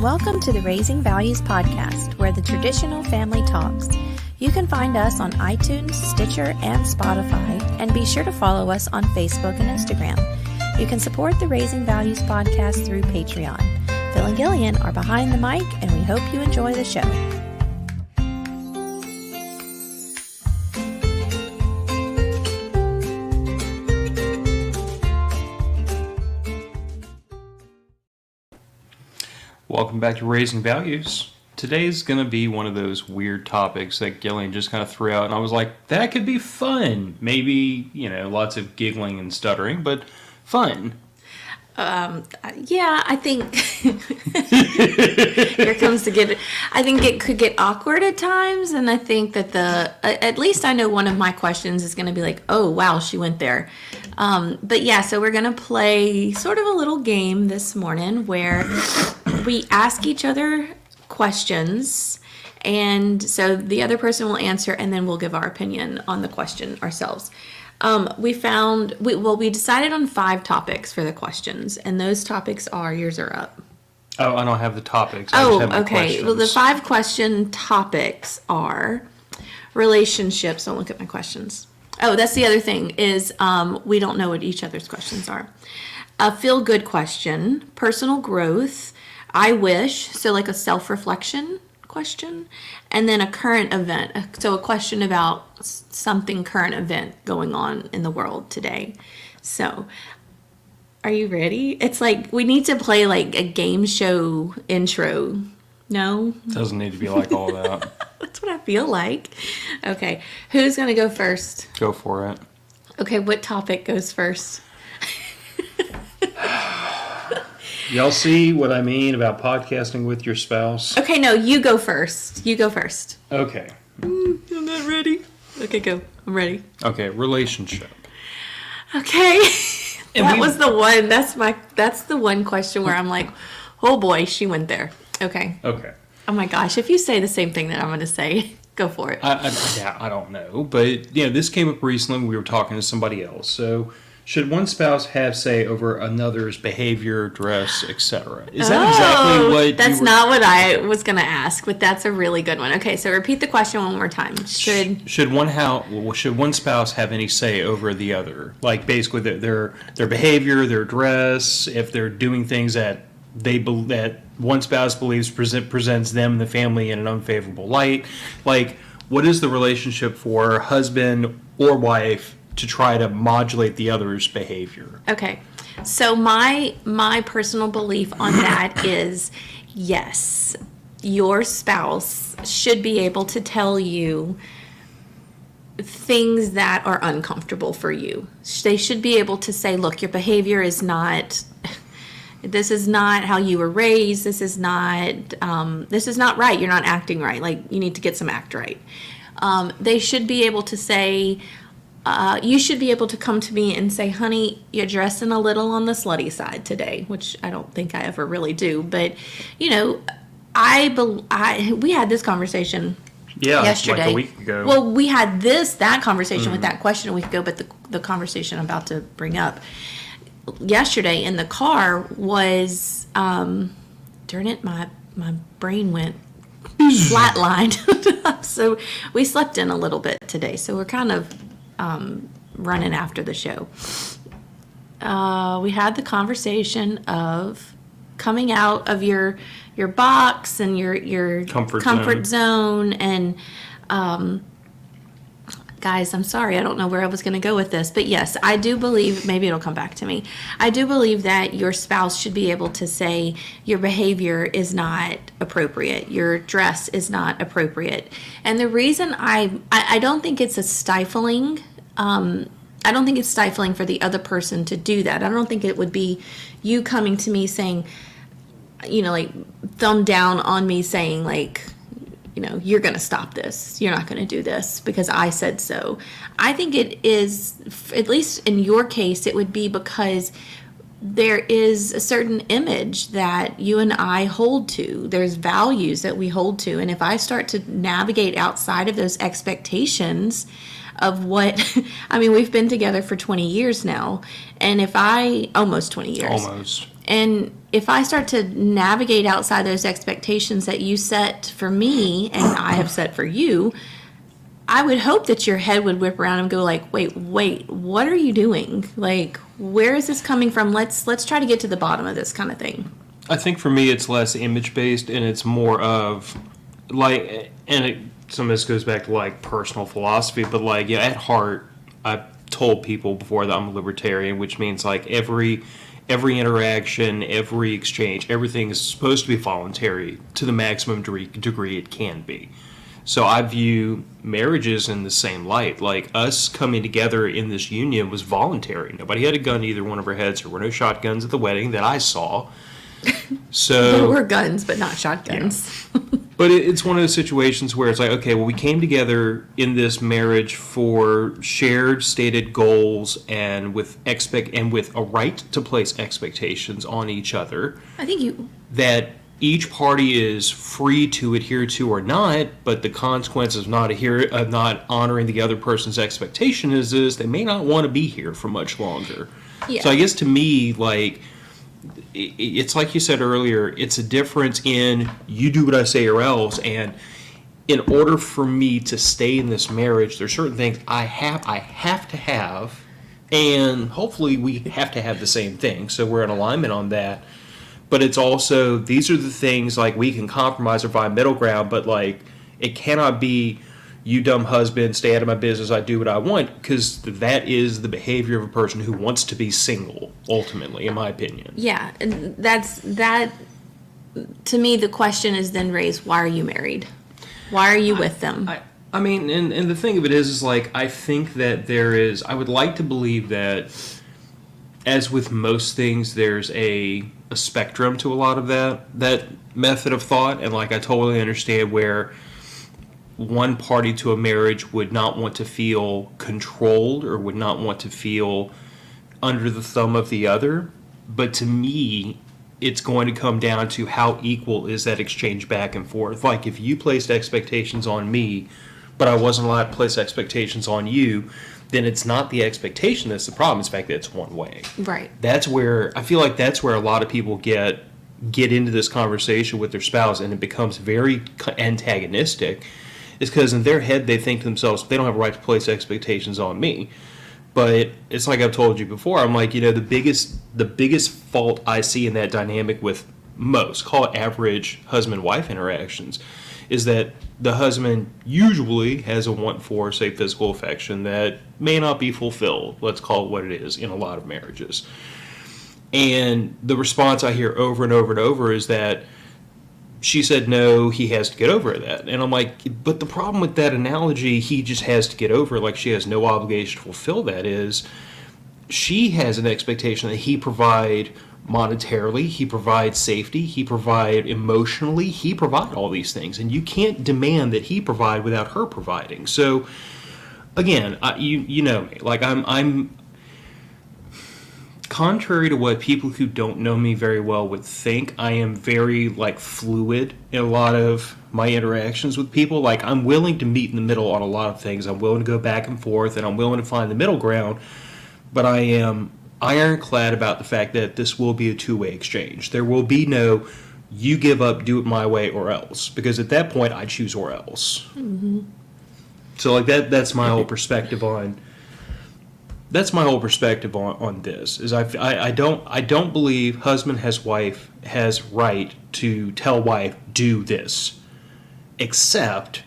Welcome to the Raising Values podcast, where the traditional family talks. You can find us on iTunes, Stitcher, and Spotify, and be sure to follow us on Facebook and Instagram. You can support the Raising Values podcast through Patreon. Phil and Gillian are behind the mic, and we hope you enjoy the show. Welcome back to Raising Values. Today's going to be one of those weird topics that Gillian just kind of threw out, and I was like, that could be fun. Maybe, lots of giggling and stuttering, but fun. Yeah, I think here comes to get it. I think it could get awkward at times, and I think that at least I know one of my questions is going to be like, oh, wow, she went there. But yeah, so we're going to play sort of a little game this morning where we ask each other questions, and so the other person will answer, and then we'll give our opinion on the question ourselves. We decided on 5 topics for the questions, and those topics are, yours are up. Oh, I don't have the topics. I just have the okay. questions. Well, the 5 question topics are relationships. Don't look at my questions. Oh, that's the other thing is we don't know what each other's questions are. A feel-good question, personal growth, I wish, so like a self-reflection question, and then a current event. So a question about something current event going on in the world today. So, are you ready? It's like we need to play like a game show intro. No? Doesn't need to be like all that. That's what I feel like. Okay, who's going to go first? Go for it. Okay, what topic goes first? Y'all see what I mean about podcasting with your spouse? Okay, no, you go first. You go first. Okay. I'm not ready. Okay, go. I'm ready. Okay, relationship. Okay. Was the one. That's the one question where I'm like, oh boy, she went there. Okay. Okay. Oh my gosh, if you say the same thing that I'm going to say, go for it. I don't know, but this came up recently when we were talking to somebody else. So, should one spouse have say over another's behavior, dress, etc.? Is that exactly what? That's not what I was going to ask, but that's a really good one. Okay, so repeat the question one more time. Should one spouse have any say over the other? Like basically their behavior, their dress, if they're doing things that that one spouse believes presents them and the family in an unfavorable light. Like, what is the relationship for husband or wife to try to modulate the other's behavior? Okay, so my personal belief on that is yes, your spouse should be able to tell you things that are uncomfortable for you. They should be able to say, look, your behavior is not, this is not how you were raised, this is not right, you're not acting right, like you need to get some act right. They should be able to say, you should be able to come to me and say, honey, you're dressing a little on the slutty side today, which I don't think I ever really do. But, we had this conversation yesterday. Like a week ago. Well, we had that conversation with that question a week ago, but the conversation I'm about to bring up yesterday in the car was, darn it, my brain went flatlined. So we slept in a little bit today. So we're kind of running after the show. We had the conversation of coming out of your box and your comfort zone. And guys, I'm sorry, I don't know where I was going to go with this, but yes, I do believe, maybe it'll come back to me. I do believe that your spouse should be able to say your behavior is not appropriate, your dress is not appropriate. And the reason I don't think it's a stifling, I don't think it's stifling for the other person to do that. I don't think it would be you coming to me saying, like thumb down on me saying like, you're going to stop this. You're not going to do this because I said so. I think it is, at least in your case, it would be because there is a certain image that you and I hold to. There's values that we hold to. And if I start to navigate outside of those expectations of what, I mean, we've been together for 20 years now. And if almost 20 years. Almost. And if I start to navigate outside those expectations that you set for me and I have set for you, I would hope that your head would whip around and go like, wait, what are you doing? Like, where is this coming from? Let's try to get to the bottom of this kind of thing. I think for me it's less image-based and it's more of, like, some of this goes back to, like, personal philosophy, but, like, yeah, at heart, I've told people before that I'm a libertarian, which means, like, every interaction, every exchange, everything is supposed to be voluntary to the maximum degree it can be. So I view marriages in the same light. Like, us coming together in this union was voluntary. Nobody had a gun to either one of our heads. There were no shotguns at the wedding that I saw. So There were guns, but not shotguns. Yeah. But it's one of those situations where it's like, okay, well, we came together in this marriage for shared stated goals and with a right to place expectations on each other. I think you... That each party is free to adhere to or not, but the consequence of not honoring the other person's expectation is they may not want to be here for much longer. Yeah. So I guess to me, like, it's like you said earlier, it's a difference in you do what I say or else, and in order for me to stay in this marriage, there's certain things I have to have, and hopefully we have to have the same thing, so we're in alignment on that. But it's also, these are the things, like, we can compromise or find middle ground, but, like, it cannot be, you dumb husband, stay out of my business, I do what I want, because that is the behavior of a person who wants to be single, ultimately, in my opinion. Yeah, and that, to me, the question is then raised, why are you married? Why are you with them? I mean, and the thing of it is like, I think that I would like to believe that, as with most things, there's a spectrum to a lot of that method of thought, and, like, I totally understand where one party to a marriage would not want to feel controlled or would not want to feel under the thumb of the other. But to me, it's going to come down to how equal is that exchange back and forth. Like, if you placed expectations on me, but I wasn't allowed to place expectations on you, then it's not the expectation that's the problem. It's the fact that it's one way. Right. That's where, I feel like that's where a lot of people get into this conversation with their spouse, and it becomes very antagonistic. Is because in their head they think to themselves, they don't have a right to place expectations on me. But it's like I've told you before, I'm like, the biggest fault I see in that dynamic with most, call it average husband-wife interactions, is that the husband usually has a want for, say, physical affection that may not be fulfilled. Let's call it what it is in a lot of marriages. And the response I hear over and over and over is that she said no, he has to get over that. And I'm like, but the problem with that analogy, he just has to get over it, like she has no obligation to fulfill that, is she has an expectation that he provide monetarily, he provide safety, he provide emotionally, he provide all these things. And you can't demand that he provide without her providing. So, again, you know me. Like, I'm contrary to what people who don't know me very well would think, I am very, like, fluid in a lot of my interactions with people. Like, I'm willing to meet in the middle on a lot of things. I'm willing to go back and forth, and I'm willing to find the middle ground. But I am ironclad about the fact that this will be a two-way exchange. There will be no, you give up, do it my way, or else. Because at that point, I choose or else. Mm-hmm. So, like, that's my whole perspective on... That's my whole perspective on this. Is I don't believe husband has right to tell wife do this, except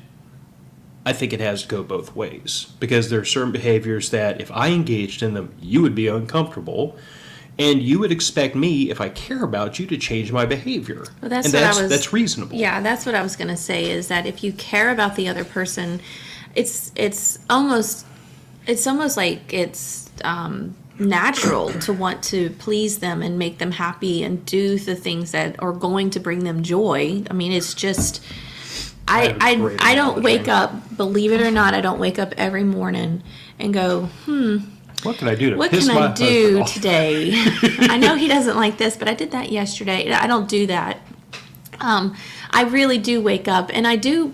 I think it has to go both ways, because there are certain behaviors that if I engaged in them, you would be uncomfortable, and you would expect me, if I care about you, to change my behavior. Well, that's reasonable. Yeah, that's what I was going to say. Is that if you care about the other person, it's almost like it's natural to want to please them and make them happy and do the things that are going to bring them joy. I mean, it's just, I don't wake up, believe it or not, I don't wake up every morning and go, what can I do to what piss can my I do husband off today? I know he doesn't like this, but I did that yesterday. I don't do that. I really do wake up, and I do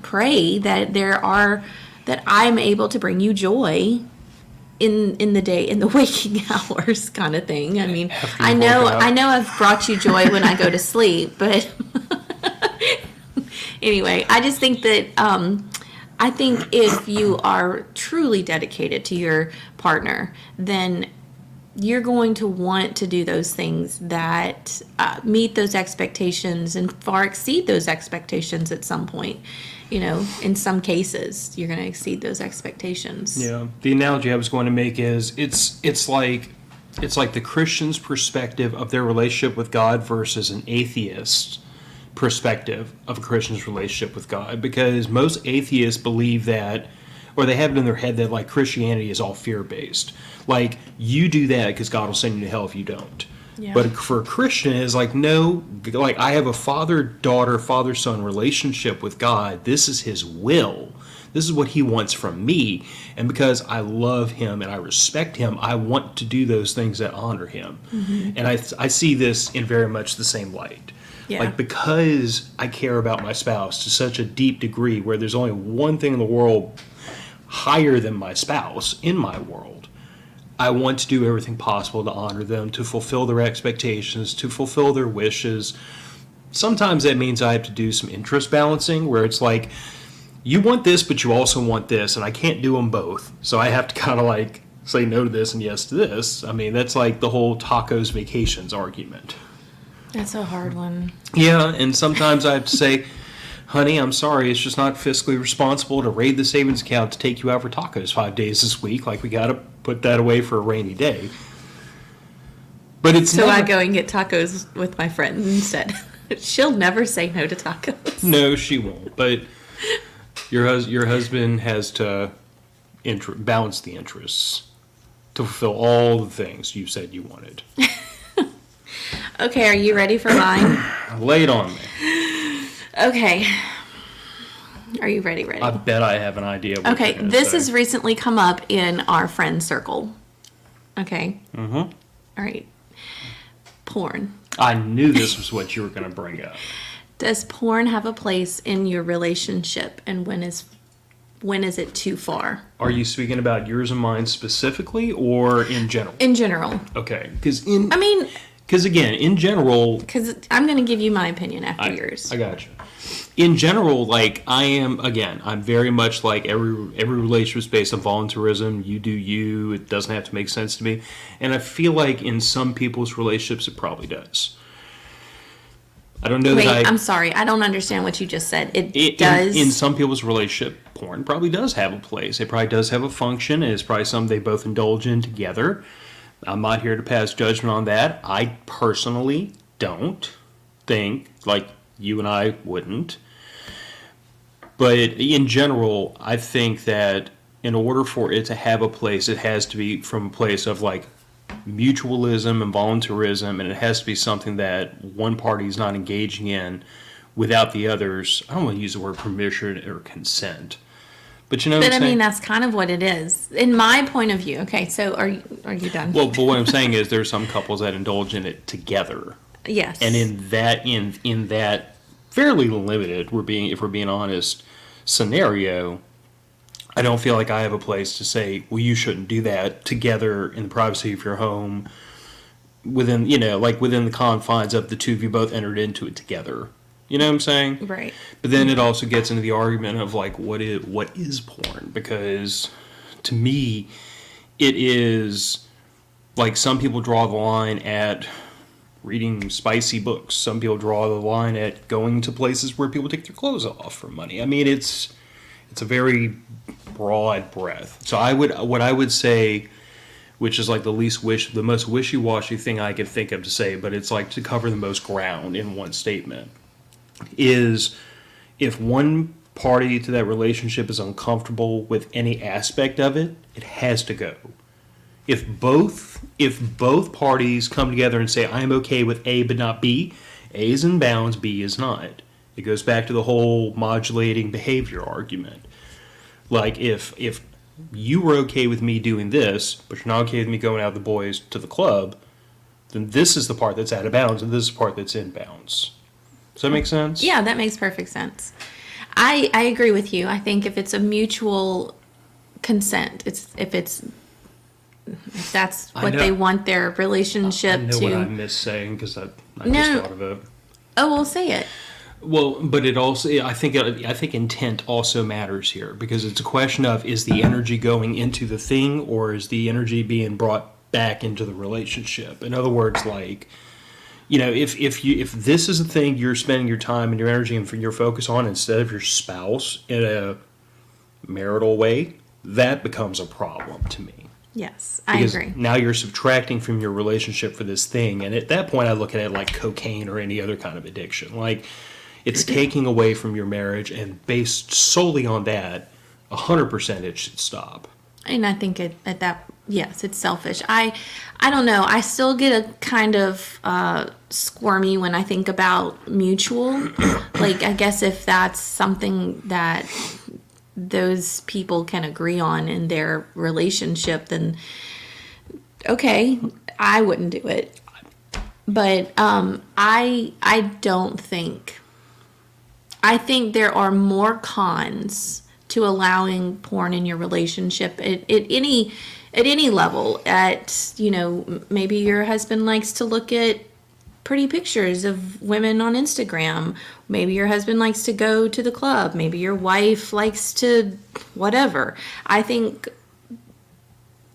pray that that I'm able to bring you joy in the day, in the waking hours kind of thing. I mean, After I you've know woken up. I know I've brought you joy when I go to sleep, but anyway, I just think that I think if you are truly dedicated to your partner, then you're going to want to do those things that meet those expectations and far exceed those expectations at some point. In some cases, you're going to exceed those expectations. Yeah, the analogy I was going to make is it's like the Christian's perspective of their relationship with God versus an atheist perspective of a Christian's relationship with God, because most atheists believe that, or they have it in their head that like Christianity is all fear based. Like, you do that because God will send you to hell if you don't. Yeah. But for a Christian, it's like, no, like I have a father-daughter, father-son relationship with God. This is his will. This is what he wants from me. And because I love him and I respect him, I want to do those things that honor him. Mm-hmm. And I see this in very much the same light. Yeah. Like, because I care about my spouse to such a deep degree where there's only one thing in the world higher than my spouse in my world, I want to do everything possible to honor them, to fulfill their expectations, to fulfill their wishes. Sometimes that means I have to do some interest balancing where it's like, you want this, but you also want this, and I can't do them both. So I have to kind of like say no to this and yes to this. I mean, that's like the whole tacos vacations argument. That's a hard one. Yeah, and sometimes I have to say, honey, I'm sorry, it's just not fiscally responsible to raid the savings account to take you out for tacos 5 days this week. Like, we got to put that away for a rainy day. But it's So never, I go and get tacos with my friend instead. She'll never say no to tacos. No, she won't. But your husband has to balance the interests to fulfill all the things you said you wanted. Okay, are you ready for mine? Lay it on me. Okay. Are you ready? I bet I have an idea what Okay, you're gonna this say. has recently come up in our friend circle. Okay? Mm-hmm. All right. Porn. I knew this was what you were going to bring up. Does porn have a place in your relationship, and when is it too far? Are you speaking about yours and mine specifically, or in general? In general. Okay, because again, in general, Because I'm going to give you my opinion after yours. I got you. In general, like I'm very much like every relationship is based on voluntarism. You do you. It doesn't have to make sense to me. And I feel like in some people's relationships, it probably does. I don't know Wait, that I'm sorry. I don't understand what you just said. It does. In some people's relationship, porn probably does have a place. It probably does have a function, and it's probably something they both indulge in together. I'm not here to pass judgment on that. I personally don't think, like you and I wouldn't. But in general, I think that in order for it to have a place, it has to be from a place of like mutualism and voluntarism, and it has to be something that one party is not engaging in without the others. I don't want to use the word permission or consent. But you know what I'm But I saying? mean, that's kind of what it is. In my point of view. Okay, so are you done? Well, but what I'm saying is there's some couples that indulge in it together. Yes. And in that fairly limited, if we're being honest, scenario, I don't feel like I have a place to say, well, you shouldn't do that together in the privacy of your home within the confines of the two of you both entered into it together. You know what I'm saying? Right. But then it also gets into the argument of like, what is porn? Because to me, it is like some people draw the line at reading spicy books. Some people draw the line at going to places where people take their clothes off for money. I mean, it's a very broad breadth. So what I would say, which is like the most wishy-washy thing I could think of to say, but it's like to cover the most ground in one statement, is if one party to that relationship is uncomfortable with any aspect of it, it has to go. If both parties come together and say, I'm okay with A but not B, A is in bounds, B is not. It goes back to the whole modulating behavior argument. Like, if you were okay with me doing this, but you're not okay with me going out with the boys to the club, then this is the part that's out of bounds, and this is the part that's in bounds. Does that make sense? Yeah, that makes perfect sense. I agree with you. I think if it's a mutual consent, if it's if that's I what know. they want their relationship I know what I to. missed saying because I No. just thought of it. Oh, well, say it. Well, but it also, I think intent also matters here because it's a question of, is the energy going into the thing or is the energy being brought back into the relationship? In other words, like, if this is the thing you're spending your time and your energy and your focus on instead of your spouse in a marital way, that becomes a problem to me. Yes, I Because agree. now you're subtracting from your relationship for this thing, and at that point, I look at it like cocaine or any other kind of addiction. Like, it's taking away from your marriage, and based solely on that, 100% it should stop. And I think at that, yes, it's selfish. I don't know. I still get a kind of squirmy when I think about mutual. Like, I guess if that's something that those people can agree on in their relationship, then okay, I wouldn't do it. But I don't think. I think there are more cons to allowing porn in your relationship at any level. At, maybe your husband likes to look at pretty pictures of women on Instagram. Maybe your husband likes to go to the club. Maybe your wife likes to whatever. I think,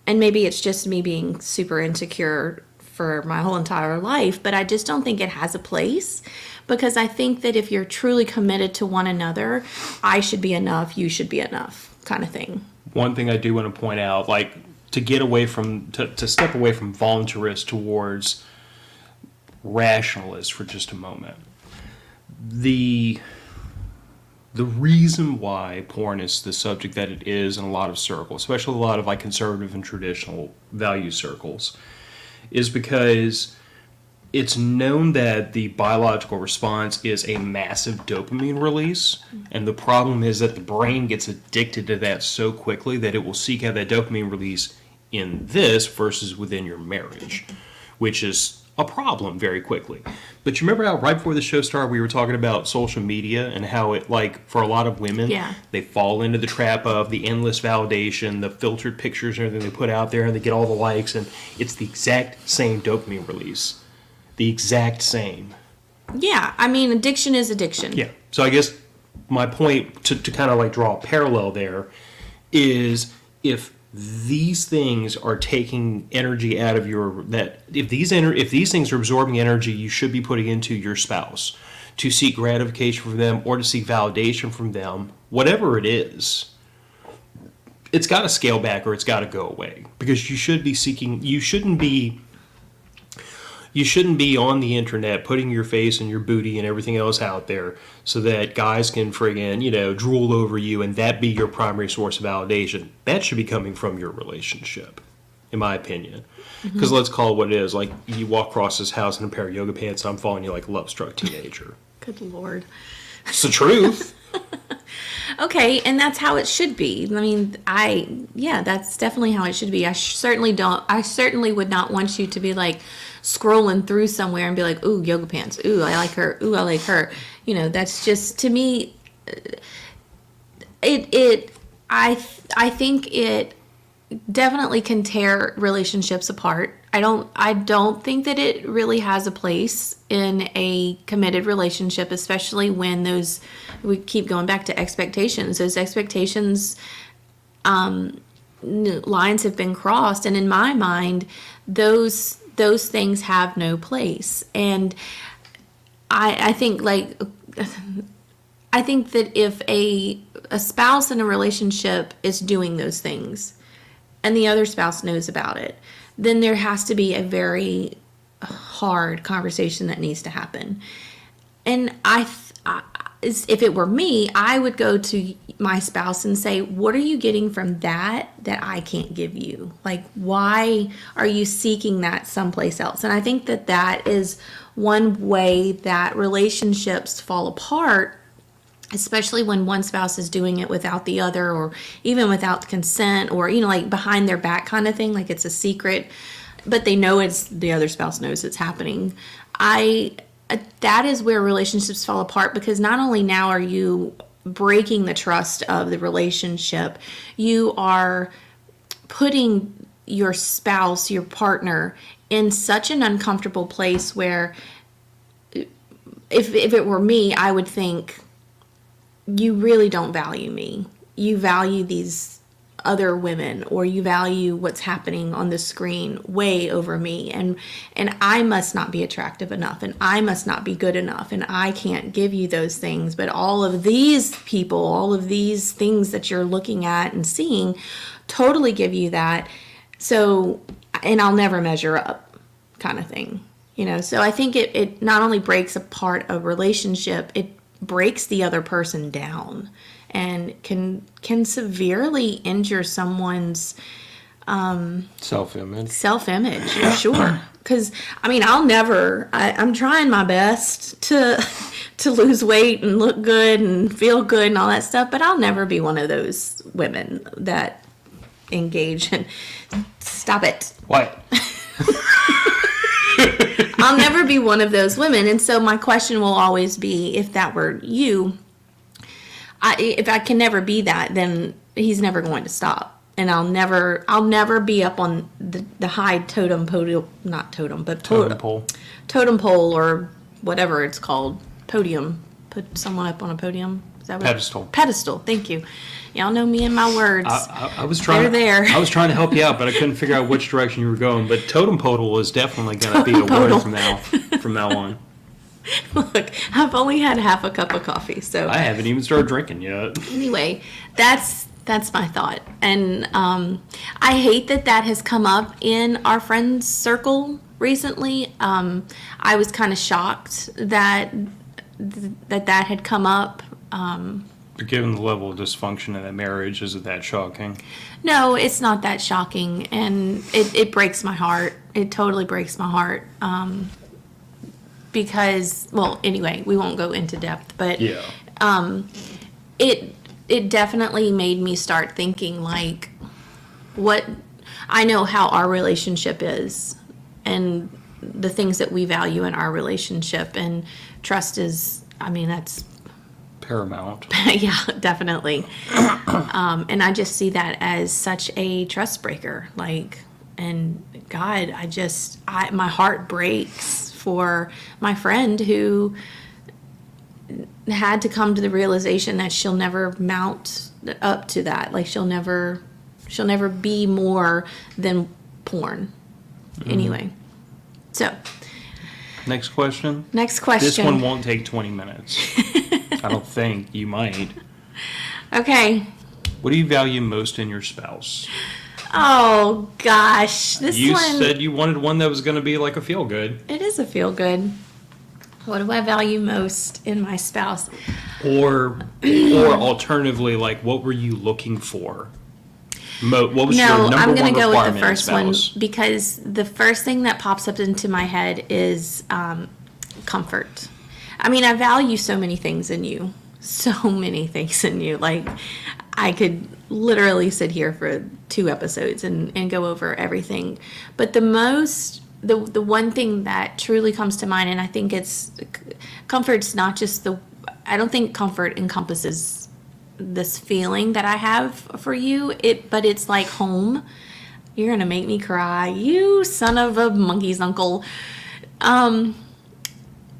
and maybe it's just me being super insecure for my whole entire life, but I just don't think it has a place, because I think that if you're truly committed to one another, I should be enough, you should be enough, kind of thing. One thing I do want to point out, like, to step away from voluntarist towards rationalist for just a moment. The reason why porn is the subject that it is in a lot of circles, especially a lot of like conservative and traditional value circles, is because it's known that the biological response is a massive dopamine release, and the problem is that the brain gets addicted to that so quickly that it will seek out that dopamine release in this versus within your marriage, which is a problem very quickly. But you remember how right before the show started we were talking about social media and how it, like, for a lot of women, Yeah. they fall into the trap of the endless validation, the filtered pictures and everything they put out there, and they get all the likes, and it's the exact same dopamine release. The exact same. Yeah, I mean, addiction is addiction. Yeah. So I guess my point to kind of like draw a parallel there is, if these things are taking energy out of if these things are absorbing energy you should be putting into your spouse to seek gratification from them or to seek validation from them, whatever it is, it's got to scale back or it's got to go away, because you shouldn't be on the internet putting your face and your booty and everything else out there so that guys can friggin', drool over you and that be your primary source of validation. That should be coming from your relationship, in my opinion. Because let's call it what it is. Like, you walk across this house in a pair of yoga pants and I'm following you like a love-struck teenager. Good Lord. It's the truth. Okay, and that's how it should be. I mean, that's definitely how it should be. I certainly would not want you to be like scrolling through somewhere and be like, ooh, yoga pants. Ooh, I like her. Ooh, I like her. That's just, to me, I think it definitely can tear relationships apart. I don't think that it really has a place in a committed relationship, especially when we keep going back to expectations. Those expectations, lines have been crossed, and in my mind, those things have no place. And I think that if a spouse in a relationship is doing those things and the other spouse knows about it, then there has to be a very hard conversation that needs to happen. And if it were me, I would go to my spouse and say, what are you getting from that I can't give you? Like, why are you seeking that someplace else? And I think that is one way that relationships fall apart, especially when one spouse is doing it without the other, or even without consent, or, like behind their back kind of thing, like it's a secret, but they know the other spouse knows it's happening. That is where relationships fall apart, because not only now are you breaking the trust of the relationship, you are putting your spouse, your partner, in such an uncomfortable place where if it were me, I would think, you really don't value me. You value these other women, or you value what's happening on the screen way over me, and I must not be attractive enough, and I must not be good enough, and I can't give you those things, but all of these people, all of these things that you're looking at and seeing totally give you that. So, and I'll never measure up, kind of thing. So I think it not only breaks apart a relationship, it breaks the other person down, and can severely injure someone's self-image. For sure. Because I'm trying my best to lose weight and look good and feel good and all that stuff, but I'll never be one of those women that engage in, stop it. What? I'll never be one of those women. And so my question will always be, if that were you, if I can never be that, then he's never going to stop. And I'll never be up on the high totem pole, not totem, but Totem pole. Totem pole, or whatever it's called. Podium. Put someone up on a podium. Is that what? Pedestal. Pedestal. Thank you. Y'all know me and my words. I was trying. They're there. I was trying to help you out, but I couldn't figure out which direction you were going. But totem pole is definitely going to be a word from now on. Look, I've only had half a cup of coffee, so I haven't even started drinking yet. anyway, that's my thought. And I hate that has come up in our friends circle recently. I was kind of shocked that had come up. But given the level of dysfunction in that marriage, is it that shocking? No, it's not that shocking, and it breaks my heart. It totally breaks my heart. Because, well, anyway, we won't go into depth, but Yeah. It definitely made me start thinking, like, what I know how our relationship is, and the things that we value in our relationship, and trust is, that's Paramount. yeah, definitely. And I just see that as such a trust breaker. Like, and God, my heart breaks for my friend who had to come to the realization that she'll never mount up to that. Like, she'll never be more than porn. Anyway, so Next question. Next This one won't take 20 minutes. I don't think. You might. Okay. What do you value most in your spouse? Oh gosh, this You one. said you wanted one that was going to be like a feel good. It is a feel good. What do I value most in my spouse? Or alternatively, like, what were you looking for? What was your No, number I'm going one to go with requirement the in a first one spouse? because the first thing that pops up into my head is comfort. I value so many things in you. So many things in you. Like, I could literally sit here for 2 episodes and go over everything. But the one thing that truly comes to mind, and I think comfort's not just I don't think comfort encompasses this feeling that I have for you, but it's like home. You're gonna make me cry, you son of a monkey's uncle.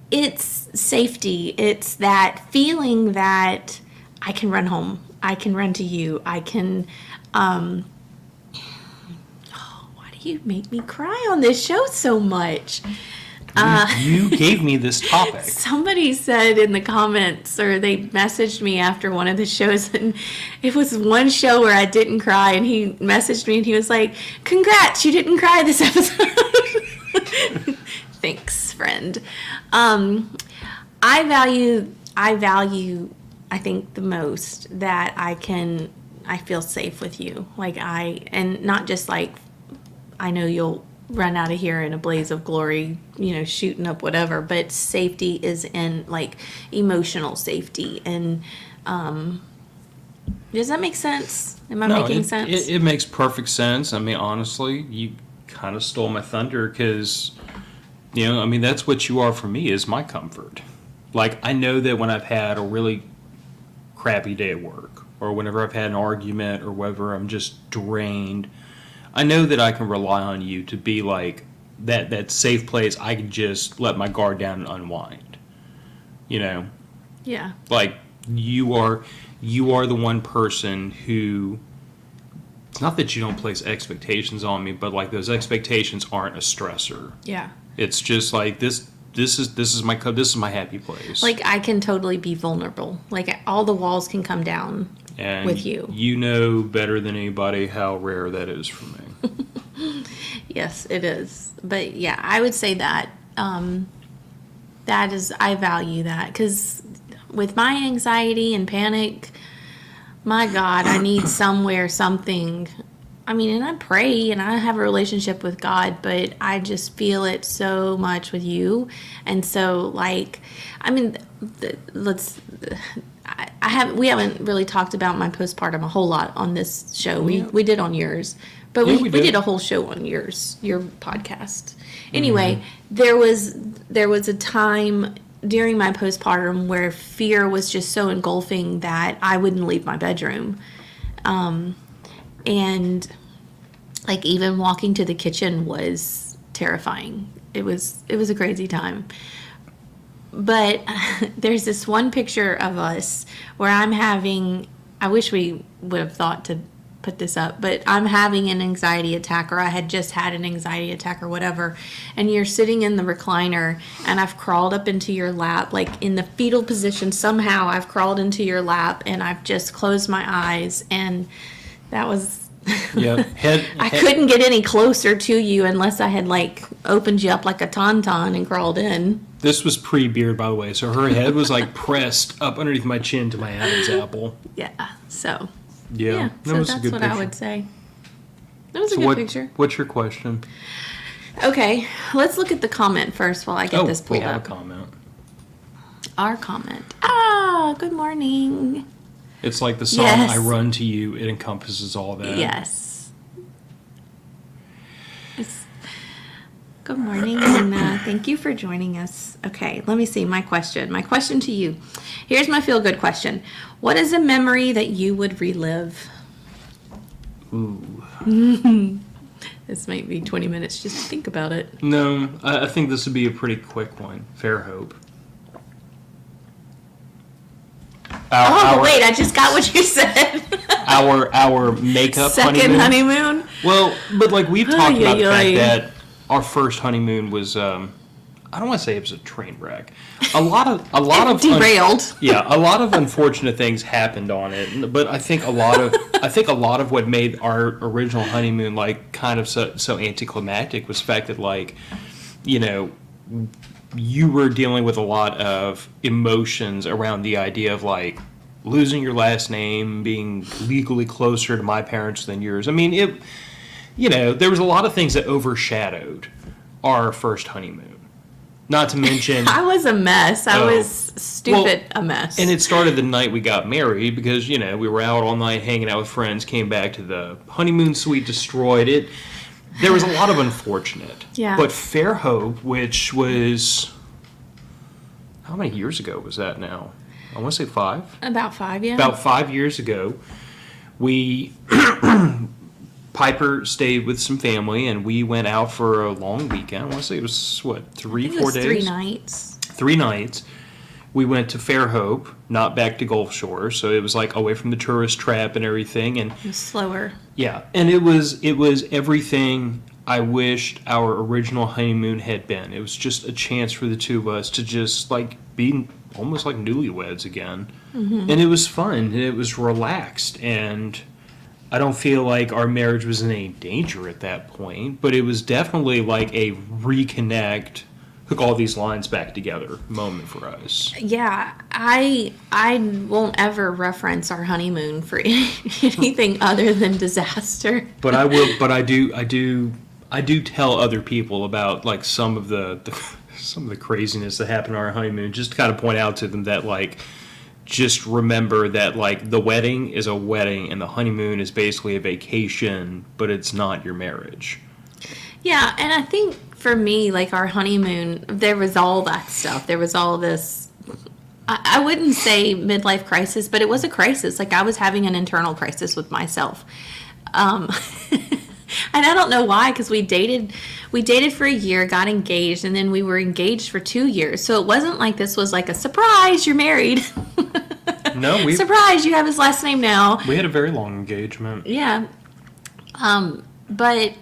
It's safety. It's that feeling that I can run home. I can run to you. I can, why do you make me cry on this show so much? You gave me this topic. Somebody said in the comments, or they messaged me after one of the shows, and it was one show where I didn't cry, and he messaged me and he was like, "Congrats, you didn't cry this episode." Thanks, friend. I value, I think the most that I feel safe with you. Like, and not just like, I know you'll run out of here in a blaze of glory, shooting up whatever, but safety is in, like, emotional safety. And does that make sense? Am I making sense? It makes perfect sense. Honestly, you kind of stole my thunder because, that's what you are for me, is my comfort. Like, I know that when I've had a really crappy day at work, or whenever I've had an argument, or whether I'm just drained, I know that I can rely on you to be like that safe place. I can just let my guard down and unwind. You know, Yeah. like you are the one person who. It's not that you don't place expectations on me, but like those expectations aren't a stressor. Yeah. It's just like this is my happy place. Like, I can totally be vulnerable. Like, all the walls can come down and with you. You know better than anybody how rare that is for me. Yes, it is. But yeah, I would say that that is, I value that, because with my anxiety and panic, my God, I need something. I mean, and I pray and I have a relationship with God, but I just feel it so much with you. And so, like, I mean, we haven't really talked about my postpartum a whole lot on this show. We did on yours, but we did a whole show on your podcast. Anyway, there was a time during my postpartum where fear was just so engulfing that I wouldn't leave my bedroom. And like, even walking to the kitchen was terrifying. It was a crazy time. But there's this one picture of us where I wish we would have thought to put this up, but I'm having an anxiety attack, or I had just had an anxiety attack or whatever, and you're sitting in the recliner and I've crawled up into your lap, like in the fetal position. Somehow I've crawled into your lap and I've just closed my eyes, and that was Yeah. I couldn't get any closer to you unless I had like opened you up like a tauntaun and crawled in. This was pre-beard, by the way, so her head was like pressed up underneath my chin to my Adam's apple. Yeah, so Yeah, that so was that's a good what picture. I would say. That was a So good picture. What's your question? Okay, let's look at the comment first while I get this we pulled have up. a comment. Our comment. Good morning. It's like the song Yes. I Run to You. It encompasses all that. Yes. Good morning, and thank you for joining us. Okay, let me see my question. My question to you. Here's my feel-good question. What is a memory that you would relive? Ooh. This might be 20 minutes just to think about it. No, I think this would be a pretty quick one. Fairhope. Wait, I just got what you said. our makeup Second honeymoon? Well, but like we've talked about the fact Ay. that our first honeymoon was I don't want to say it was a train wreck. A lot of Derailed. a lot of unfortunate things happened on it, but I think a lot of what made our original honeymoon like kind of so anticlimactic was the fact that, like, you know, you were dealing with a lot of emotions around the idea of like losing your last name, being legally closer to my parents than yours. I mean, there was a lot of things that overshadowed our first honeymoon. Not to mention, I was a mess. I was a mess. And it started the night we got married because, we were out all night hanging out with friends, came back to the honeymoon suite, destroyed it. There was a lot of unfortunate. Yeah. But Fairhope, which was, how many years ago was that now? I want to say 5. About 5, yeah. About 5 years ago, we, Piper stayed with some family, and we went out for a long weekend. I want to say it was, 3-4 days? 3 nights. 3 nights. We went to Fairhope, not back to Gulf Shore, so it was like away from the tourist trap and everything. And It was slower. yeah, and it was everything I wished our original honeymoon had been. It was just a chance for the two of us to just like be almost like newlyweds again. Mm-hmm. And it was fun, and it was relaxed, and I don't feel like our marriage was in any danger at that point, but it was definitely like a reconnect, hook all these lines back together moment for us. Yeah, I won't ever reference our honeymoon for anything other than disaster. But I will. But I do tell other people about like some of the craziness that happened on our honeymoon, just to kind of point out to them that like, just remember that like the wedding is a wedding and the honeymoon is basically a vacation, but it's not your marriage. Yeah, and I think for me, like our honeymoon, there was all that stuff. There was all this, I wouldn't say midlife crisis, but it was a crisis. Like I was having an internal crisis with myself. And I don't know why, because we dated for a year, got engaged, and then we were engaged for 2 years. So it wasn't like this was like a surprise, you're married. No, Surprise, you have his last name now. we had a very long engagement. Yeah. But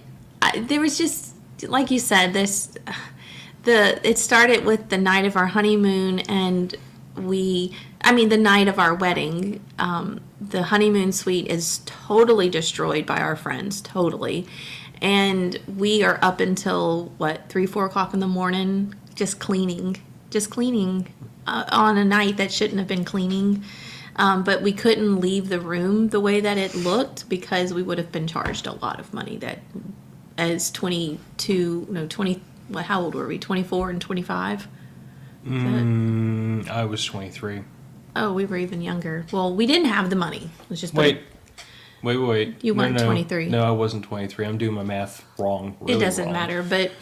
there was just, like you said, it started with the night of our honeymoon, and the night of our wedding. The honeymoon suite is totally destroyed by our friends, totally. And we are up until, 3, 4 o'clock in the morning, just cleaning on a night that shouldn't have been cleaning. But we couldn't leave the room the way that it looked because we would have been charged a lot of money. That as 20, how old were we? 24 and 25? I was 23. Oh, we were even younger. Well, we didn't have the money. Let's just Wait. You weren't 23. No, I wasn't 23. I'm doing my math wrong. Really it doesn't wrong. matter, but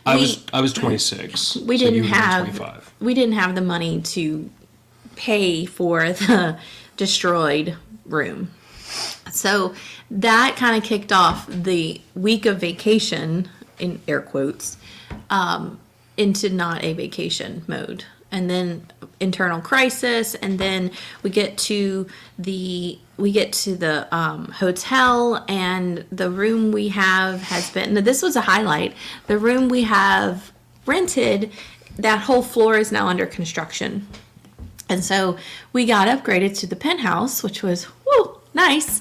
I was 26. We so didn't you were have 25. we didn't have the money to pay for the destroyed room. So that kind of kicked off the week of vacation, in air quotes, into not a vacation mode. And then internal crisis, and then we get to the hotel, and the room we have has been. Now this was a highlight. The room we have rented, that whole floor is now under construction, and so we got upgraded to the penthouse, which was nice.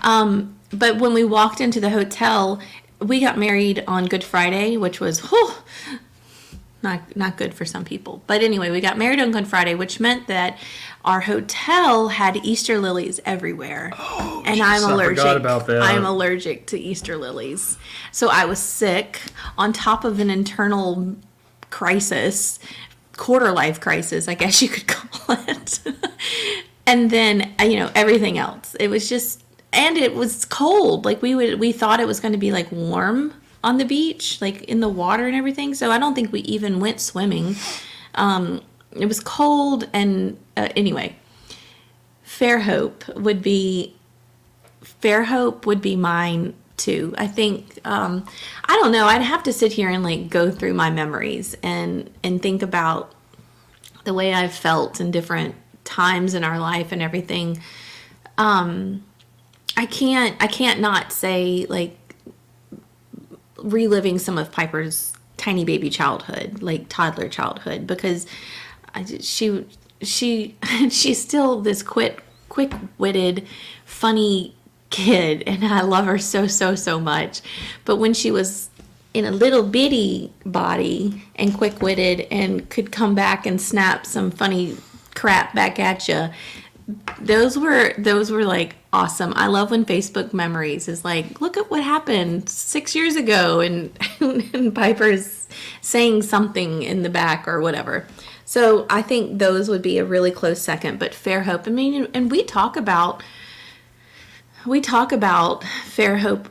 But when we walked into the hotel, we got married on Good Friday, which was not good for some people. But anyway, we got married on Good Friday, which meant that our hotel had Easter lilies everywhere. Oh, and geez, I'm allergic. I forgot about that. I'm allergic to Easter lilies. So I was sick on top of an internal crisis, quarter life crisis, I guess you could call it. And then, everything else. It was just, and it was cold. Like we thought it was going to be like warm on the beach, like in the water and everything. So I don't think we even went swimming. It was cold, and anyway, Fairhope would be mine too. I think I don't know. I'd have to sit here and like go through my memories and think about the way I've felt in different times in our life and everything. I can't not say like reliving some of Piper's tiny baby childhood, like toddler childhood, because she's still this quick-witted, funny kid, and I love her so much. But when she was in a little bitty body and quick-witted and could come back and snap some funny crap back at you, those were like awesome. I love when Facebook memories is like, look at what happened 6 years ago, and Piper's saying something in the back or whatever. So I think those would be a really close second. But Fairhope, and we talk about Fairhope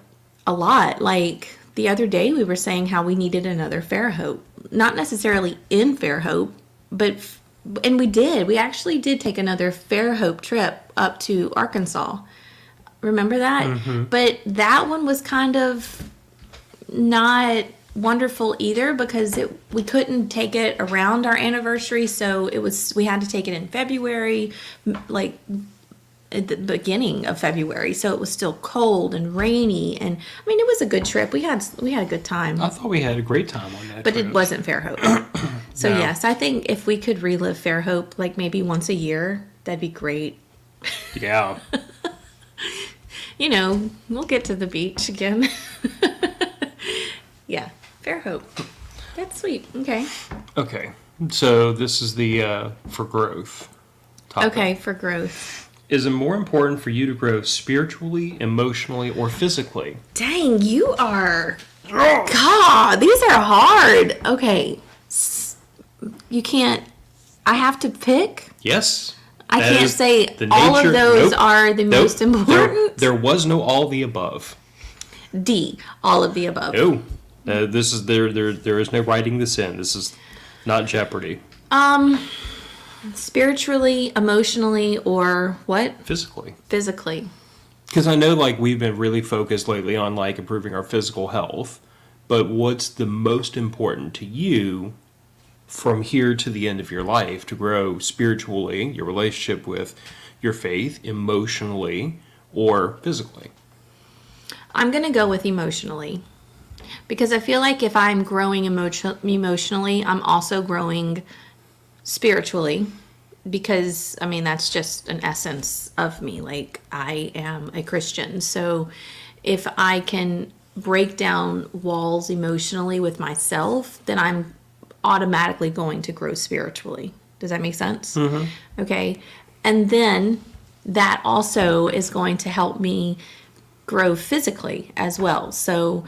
a lot. Like the other day, we were saying how we needed another Fairhope, not necessarily in Fairhope, and we did. We actually did take another Fairhope trip up to Arkansas. Remember that? Mm-hmm. But that one was kind of not wonderful either because we couldn't take it around our anniversary, so we had to take it in February, like at the beginning of February. So it was still cold and rainy, and it was a good trip. We had a good time. I thought we had a great time on that but trip. It wasn't Fairhope. So no. Yes, I think if we could relive Fairhope like maybe once a year, that'd be great. Yeah. We'll get to the beach again. Yeah, Fairhope. That's sweet. Okay. Okay. So this is the for growth topic. Okay, for growth. Is it more important for you to grow spiritually, emotionally, or physically? Dang, you are... God, these are hard. Okay. You can't... I have to pick? Yes. I can't say all of those are the most important. There was no all the above. D, all of the above. No. This is there is no writing this in. This is not Jeopardy. Spiritually, emotionally, or what? Physically. Physically. Because I know, like, we've been really focused lately on, like, improving our physical health, but what's the most important to you from here to the end of your life to grow spiritually, your relationship with your faith, emotionally, or physically? I'm going to go with emotionally because I feel like if I'm growing emotionally, I'm also growing spiritually because, I mean, that's just an essence of me. Like, I am a Christian. So if I can break down walls emotionally with myself, then I'm automatically going to grow spiritually. Does that make sense? Mm-hmm. Okay. And then that also is going to help me grow physically as well. So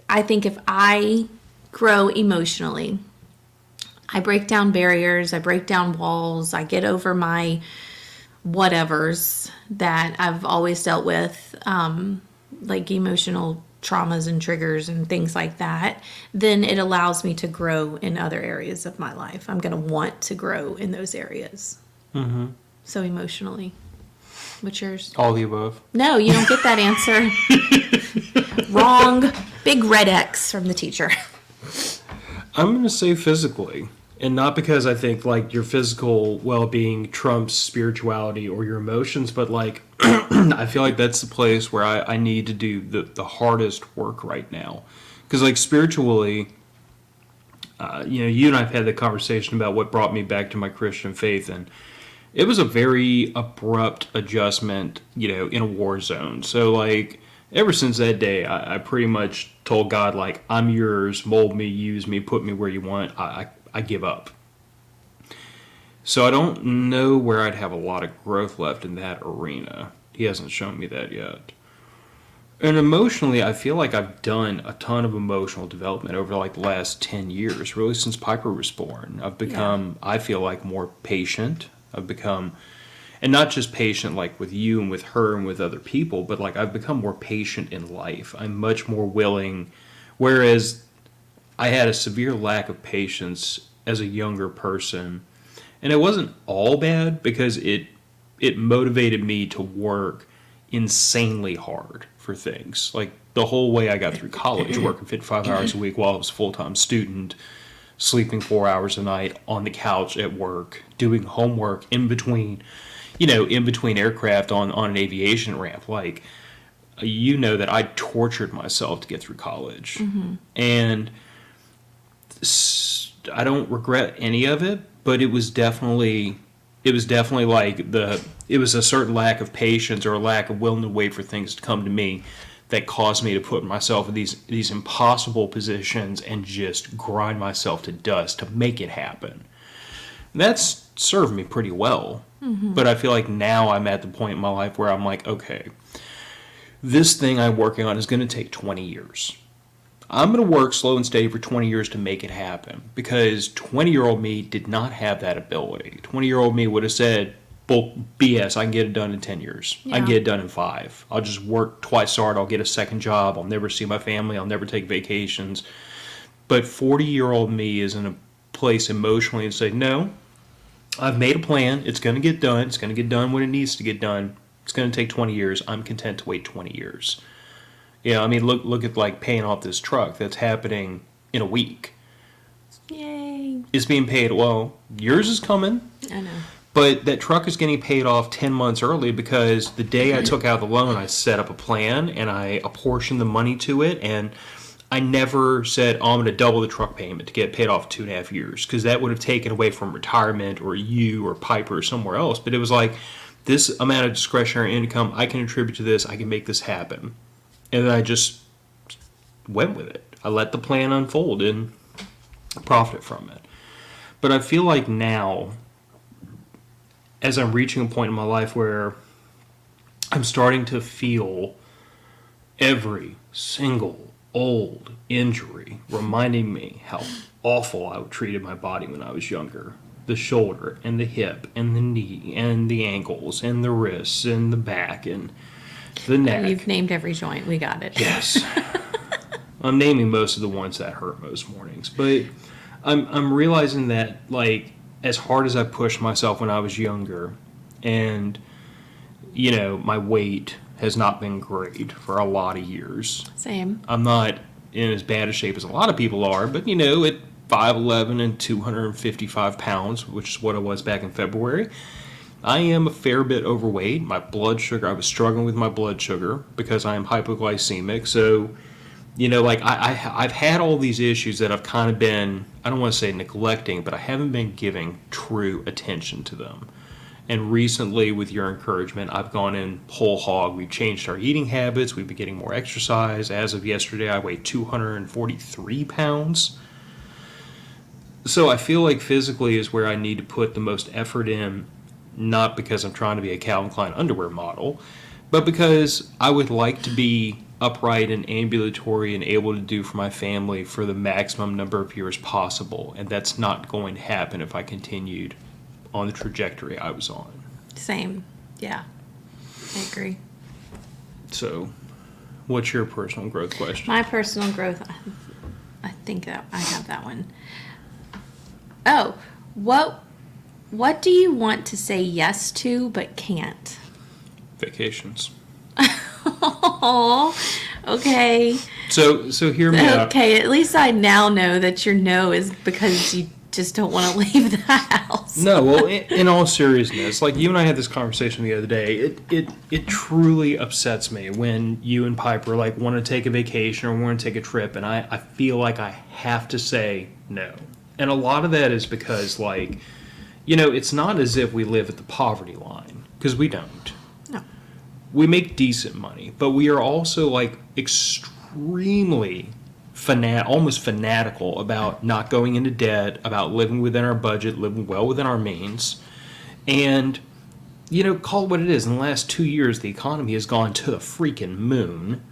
I think if I grow emotionally, I break down barriers, I break down walls, I get over my whatevers that I've always dealt with, like emotional traumas and triggers and things like that, then it allows me to grow in other areas of my life. I'm going to want to grow in those areas. Mm-hmm. So emotionally. What's yours? All the above. No, you don't get that answer. Wrong. Big red X from the teacher. I'm going to say physically. And not because I think, like, your physical well-being trumps spirituality or your emotions, but, like, I feel like that's the place where I need to do the hardest work right now. Because, like, spiritually, you and I have had the conversation about what brought me back to my Christian faith, and it was a very abrupt adjustment, in a war zone. So, like, ever since that day, I pretty much told God, like, I'm yours, mold me, use me, put me where you want. I give up. So I don't know where I'd have a lot of growth left in that arena. He hasn't shown me that yet. And emotionally, I feel like I've done a ton of emotional development over like the last 10 years, really since Piper was born. I've become, I feel like, more patient. I've become, and not just patient like with you and with her and with other people, but like I've become more patient in life. I'm much more willing, whereas I had a severe lack of patience as a younger person. And it wasn't all bad because it motivated me to work insanely hard for things. Like the whole way I got through college, working 55 hours a week while I was a full-time student, sleeping 4 hours a night on the couch at work, doing homework in between aircraft on an aviation ramp. Like, that I tortured myself to get through college. Mm-hmm. And I don't regret any of it, but it was definitely like it was a certain lack of patience or a lack of willing to wait for things to come to me that caused me to put myself in these impossible positions and just grind myself to dust to make it happen. And that's served me pretty well. Mm-hmm. But I feel like now I'm at the point in my life where I'm like, okay, this thing I'm working on is going to take 20 years. I'm going to work slow and steady for 20 years to make it happen because 20-year-old me did not have that ability. 20-year-old me would have said, well, BS, I can get it done in 10 years. Yeah. I can get it done in 5. I'll just work twice hard. I'll get a second job. I'll never see my family. I'll never take vacations. But 40-year-old me is in a place emotionally and say, no, I've made a plan. It's going to get done. It's going to get done when it needs to get done. It's going to take 20 years. I'm content to wait 20 years. Yeah, I mean, look at like paying off this truck that's happening in a week. Yay. It's being paid. Well, yours is coming. I know. But that truck is getting paid off 10 months early because the day I took out the loan, I set up a plan and I apportioned the money to it. And I never said, oh, I'm going to double the truck payment to get paid off 2.5 years because that would have taken away from retirement or you or Piper or somewhere else. But it was like, this amount of discretionary income, I can attribute to this. I can make this happen. And then I just went with it. I let the plan unfold and profited from it. But I feel like now, as I'm reaching a point in my life where I'm starting to feel every single old injury reminding me how awful I treated my body when I was younger. The shoulder and the hip and the knee and the ankles and the wrists and the back and the neck. You've named every joint. We got it. Yes. I'm naming most of the ones that hurt most mornings. But I'm realizing that, like, as hard as I pushed myself when I was younger, and my weight has not been great for a lot of years. Same. I'm not in as bad a shape as a lot of people are, but at 5'11" and 255 pounds, which is what I was back in February, I am a fair bit overweight. My blood sugar, I was struggling with my blood sugar because I am hypoglycemic. So, I've had all these issues that I've kind of been, I don't want to say neglecting, but I haven't been giving true attention to them. And recently, with your encouragement, I've gone in whole hog. We've changed our eating habits. We've been getting more exercise. As of yesterday, I weighed 243 pounds. So I feel like physically is where I need to put the most effort in, not because I'm trying to be a Calvin Klein underwear model, but because I would like to be upright and ambulatory and able to do for my family for the maximum number of years possible. And that's not going to happen if I continued on the trajectory I was on. Same. Yeah. I agree. So, what's your personal growth question? My personal growth, I think that I have that one. Oh, what do you want to say yes to but can't? Vacations. Oh, okay. So hear me out. Okay, at least I now know that your no is because you just don't want to leave the house. No, well, in all seriousness, like you and I had this conversation the other day, it truly upsets me when you and Piper want to take a vacation or want to take a trip, and I feel like I have to say no. And a lot of that is because, it's not as if we live at the poverty line, because we don't. No. We make decent money, but we are also, extremely almost fanatical about not going into debt, about living within our budget, living well within our means. And, call it what it is. In the last 2 years, the economy has gone to the freaking moon,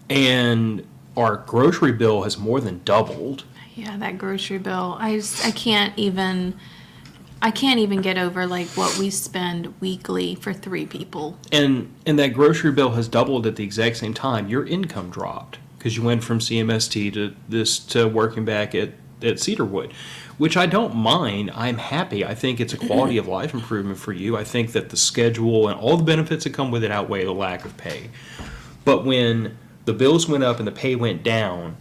and our grocery bill has more than doubled. Yeah, that grocery bill. I can't even get over what we spend weekly for 3 people. And that grocery bill has doubled at the exact same time. Your income dropped because you went from CMST to working back at Cedarwood, which I don't mind. I'm happy. I think it's a quality of life improvement for you. I think that the schedule and all the benefits that come with it outweigh the lack of pay. But when the bills went up and the pay went down,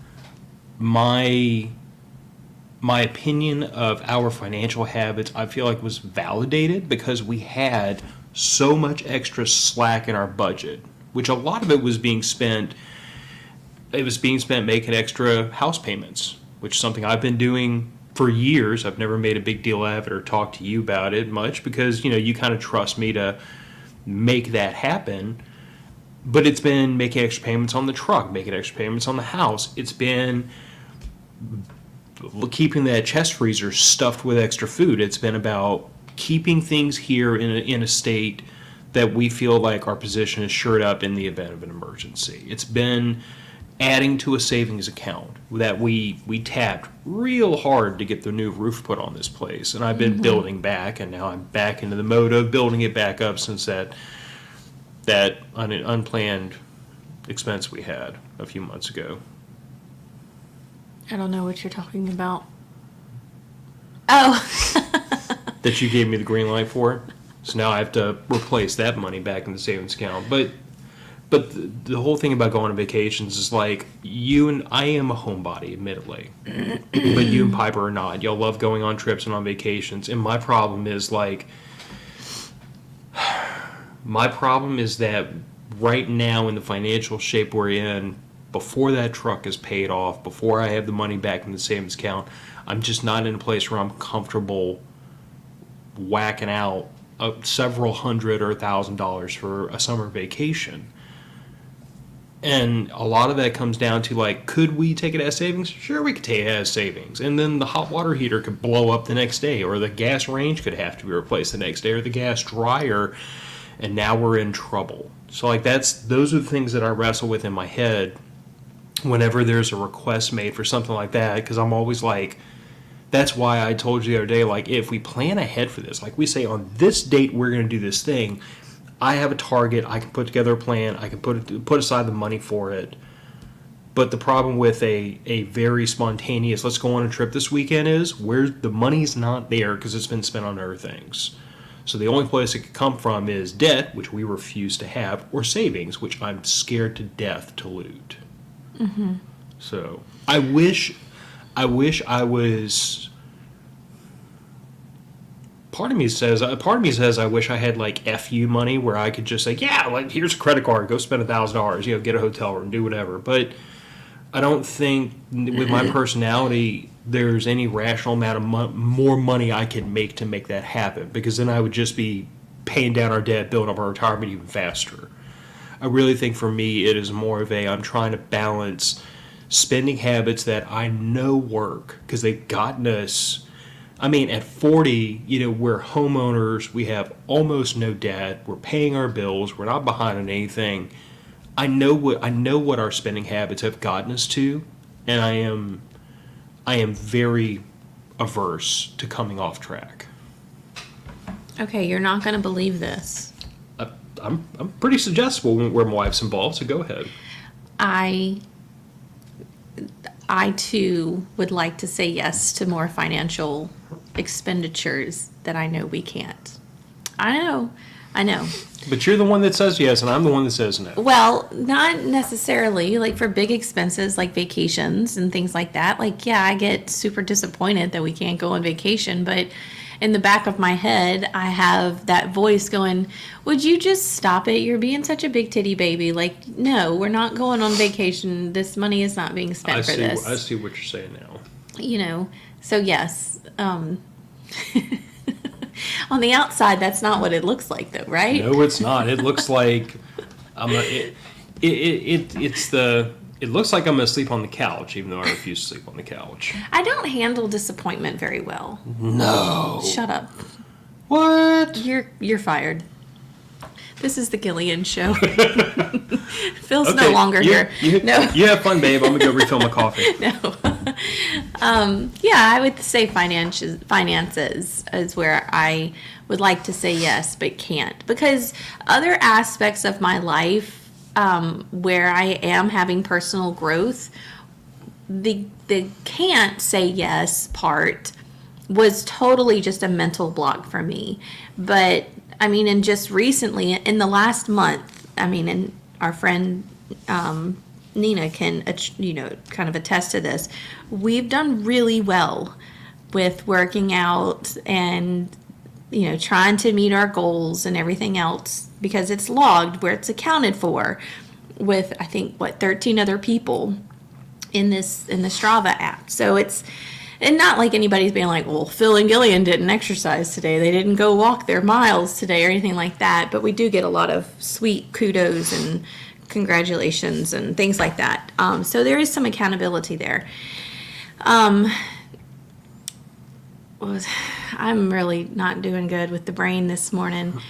my opinion of our financial habits, I feel like, was validated because we had so much extra slack in our budget, which a lot of it was being spent. It was being spent making extra house payments, which is something I've been doing for years. I've never made a big deal out of it or talked to you about it much because, you kind of trust me to make that happen. But it's been making extra payments on the truck, making extra payments on the house. It's been keeping that chest freezer stuffed with extra food. It's been about keeping things here in a state that we feel like our position is shored up in the event of an emergency. It's been adding to a savings account that we tapped real hard to get the new roof put on this place. And I've been building back, and now I'm back into the mode of building it back up since that unplanned expense we had a few months ago. I don't know what you're talking about. Oh. That you gave me the green light for. So now I have to replace that money back in the savings account. But the whole thing about going on vacations is you and I am a homebody, admittedly. But you and Piper are not. Y'all love going on trips and on vacations. And my problem is that right now in the financial shape we're in, before that truck is paid off, before I have the money back in the savings account, I'm just not in a place where I'm comfortable whacking out several $100 or $1,000 for a summer vacation. And a lot of that comes down to could we take it as savings? Sure, we could take it as savings. And then the hot water heater could blow up the next day, or the gas range could have to be replaced the next day, or the gas dryer, and now we're in trouble. So those are the things that I wrestle with in my head whenever there's a request made for something like that, because I'm always that's why I told you the other day, if we plan ahead for this, we say on this date we're going to do this thing, I have a target, I can put together a plan, I can put aside the money for it. But the problem with a very spontaneous, let's go on a trip this weekend, is where the money's not there because it's been spent on other things. So the only place it could come from is debt, which we refuse to have, or savings, which I'm scared to death to loot. Mm-hmm. So I wish I was. Part of me says I wish I had like FU money where I could just say, yeah, like here's a credit card, go spend $1,000, get a hotel room, do whatever. But I don't think with my personality there's any rational amount of more money I could make to make that happen, because then I would just be paying down our debt, building up our retirement even faster. I really think for me it is more of I'm trying to balance spending habits that I know work because they've gotten us. I mean, at 40, we're homeowners. We have almost no debt. We're paying our bills. We're not behind on anything. I know what our spending habits have gotten us to, and I am very averse to coming off track. Okay, you're not going to believe this. I'm pretty suggestible where my wife's involved, so go ahead. I too would like to say yes to more financial expenditures that I know we can't. I know. But you're the one that says yes, and I'm the one that says no. Well, not necessarily. Like for big expenses like vacations and things like that. Like, yeah, I get super disappointed that we can't go on vacation, but in the back of my head, I have that voice going, would you just stop it? You're being such a big titty baby. Like, no, we're not going on vacation. This money is not being spent for this. I see what you're saying now. So yes. On the outside, that's not what it looks like, though, right? No, it's not. It looks like it looks like I'm gonna sleep on the couch, even though I refuse to sleep on the couch. I don't handle disappointment very well. No. Shut up. What? You're fired. This is the Gillian show. Phil's no longer here. No. You have fun, babe. I'm gonna go refill my coffee. No. Yeah, I would say finances is where I would like to say yes, but can't. Because other aspects of my life where I am having personal growth, the can't say yes part was totally just a mental block for me. But, I mean, and just recently, in the last month, and our friend Nina can, kind of attest to this. We've done really well with working out and, trying to meet our goals and everything else because it's logged where it's accounted for with, I think, 13 other people in the Strava app. So and not like anybody's being like, well, Phil and Gillian didn't exercise today. They didn't go walk their miles today or anything like that. But we do get a lot of sweet kudos and congratulations and things like that. So there is some accountability there. I'm really not doing good with the brain this morning.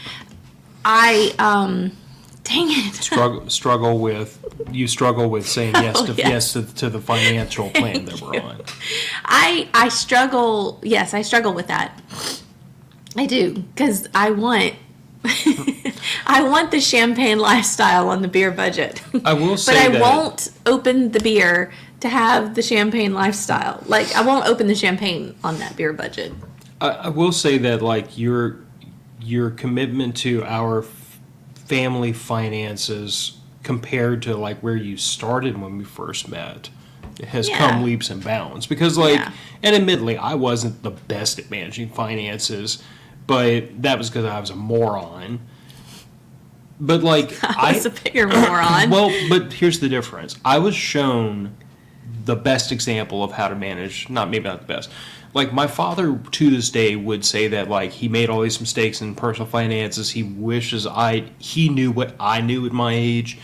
Dang it. struggle with saying yes to the financial plan that we're on. I struggle. Yes, I struggle with that. I do, because I want the champagne lifestyle on the beer budget. I will say but I won't open the beer to have the champagne lifestyle. Like, I won't open the champagne on that beer budget. I will say that, like, your commitment to our family finances compared to, like, where you started when we first met has come leaps and bounds. Because, like, and admittedly, I wasn't the best at managing finances, but that was because I was a moron. But, like, I was a bigger moron. Well, but here's the difference. I was shown the best example of how to manage, maybe not the best. Like, my father, to this day, would say that, like, he made all these mistakes in personal finances. He wishes he knew what I knew at my age.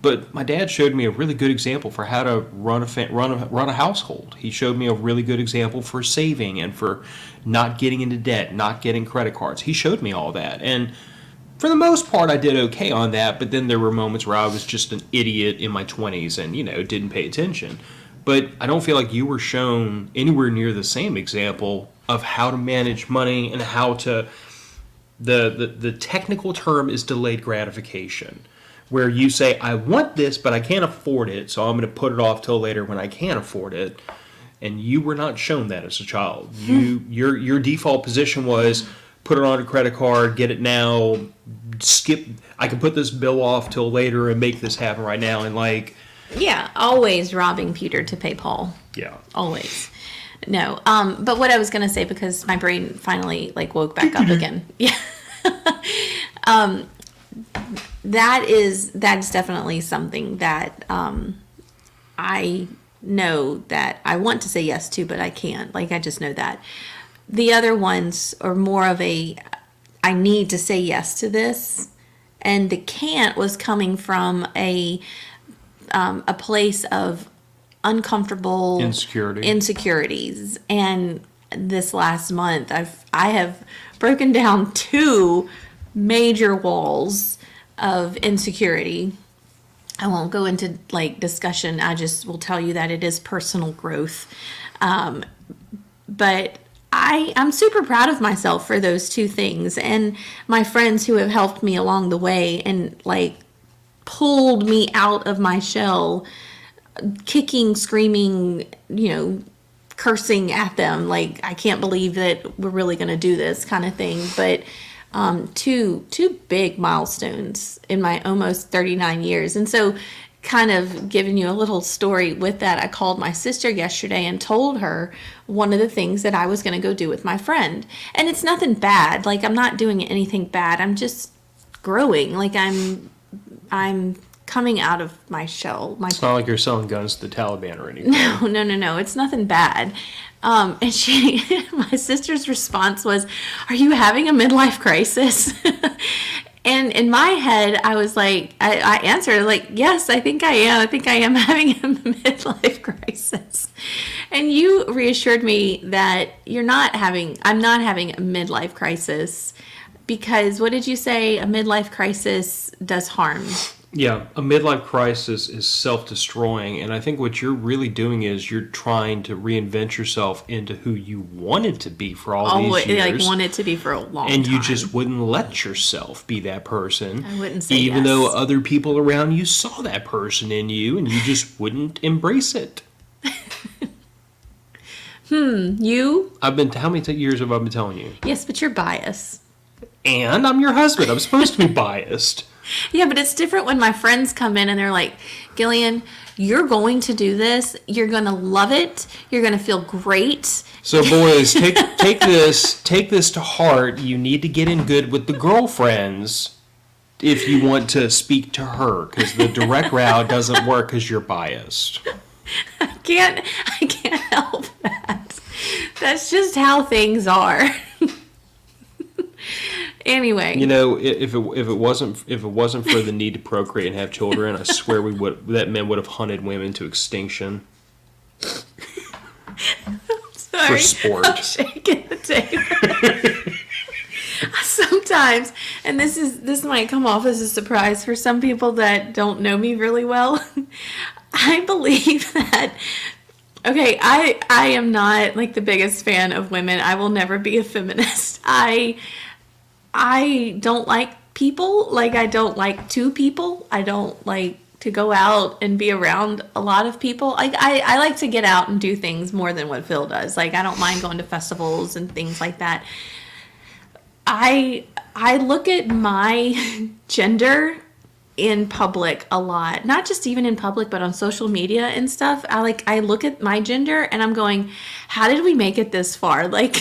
But my dad showed me a really good example for how to run a household. He showed me a really good example for saving and for not getting into debt, not getting credit cards. He showed me all that. And for the most part, I did okay on that. But then there were moments where I was just an idiot in my 20s and, didn't pay attention. But I don't feel like you were shown anywhere near the same example of how to manage money and how to, the technical term is delayed gratification, where you say, I want this, but I can't afford it, so I'm going to put it off till later when I can afford it. And you were not shown that as a child. Your default position was put it on a credit card, get it now, I can put this bill off till later and make this happen right now. And like, Yeah, always robbing Peter to pay Paul. yeah. Always. No. But what I was going to say, because my brain finally like woke back up again. Yeah. That's definitely something that I know that I want to say yes to, but I can't. Like, I just know that. The other ones are more of I need to say yes to this. And the can't was coming from a place of uncomfortable insecurities. And this last month, I have broken down 2 major walls of insecurity. I won't go into like discussion. I just will tell you that it is personal growth. But I'm super proud of myself for those 2 things, and my friends who have helped me along the way and like pulled me out of my shell, kicking, screaming, cursing at them. Like, I can't believe that we're really going to do this kind of thing. But two big milestones in my almost 39 years. And so, kind of giving you a little story with that, I called my sister yesterday and told her one of the things that I was going to go do with my friend. And it's nothing bad. Like, I'm not doing anything bad. I'm just growing. Like, I'm coming out of my shell. It's not like you're selling guns to the Taliban or anything. No. It's nothing bad. And my sister's response was, "Are you having a midlife crisis?" And in my head, I was like, I answered like, "Yes, I think I am. I think I am having a midlife crisis." And you reassured me that I'm not having a midlife crisis, because what did you say? A midlife crisis does harm. Yeah, a midlife crisis is self-destroying, and I think what you're really doing is you're trying to reinvent yourself into who you wanted to be for all these years. Like, wanted to be for a long time. And you just wouldn't let yourself be that person. I wouldn't say even yes. though other people around you saw that person in you, and you just wouldn't embrace it. You? How many years have I been telling you? Yes, but you're biased. And I'm your husband. I'm supposed to be biased. Yeah, but it's different when my friends come in and they're like, "Gillian, you're going to do this. You're going to love it. You're going to feel great." So boys, take this to heart. You need to get in good with the girlfriends if you want to speak to her, because the direct route doesn't work because you're biased. I can't help that. That's just how things are. Anyway, if it wasn't for the need to procreate and have children, I swear that men would have hunted women to extinction. sorry, for sport. I'm shaking the table. Sometimes, and this might come off as a surprise for some people that don't know me really well, I believe that. Okay, I am not like the biggest fan of women. I will never be a feminist. I don't like people. Like, I don't like 2 people. I don't like to go out and be around a lot of people. Like, I like to get out and do things more than what Phil does. Like, I don't mind going to festivals and things like that. I look at my gender in public a lot. Not just even in public, but on social media and stuff. I look at my gender and I'm going, how did we make it this far? Like,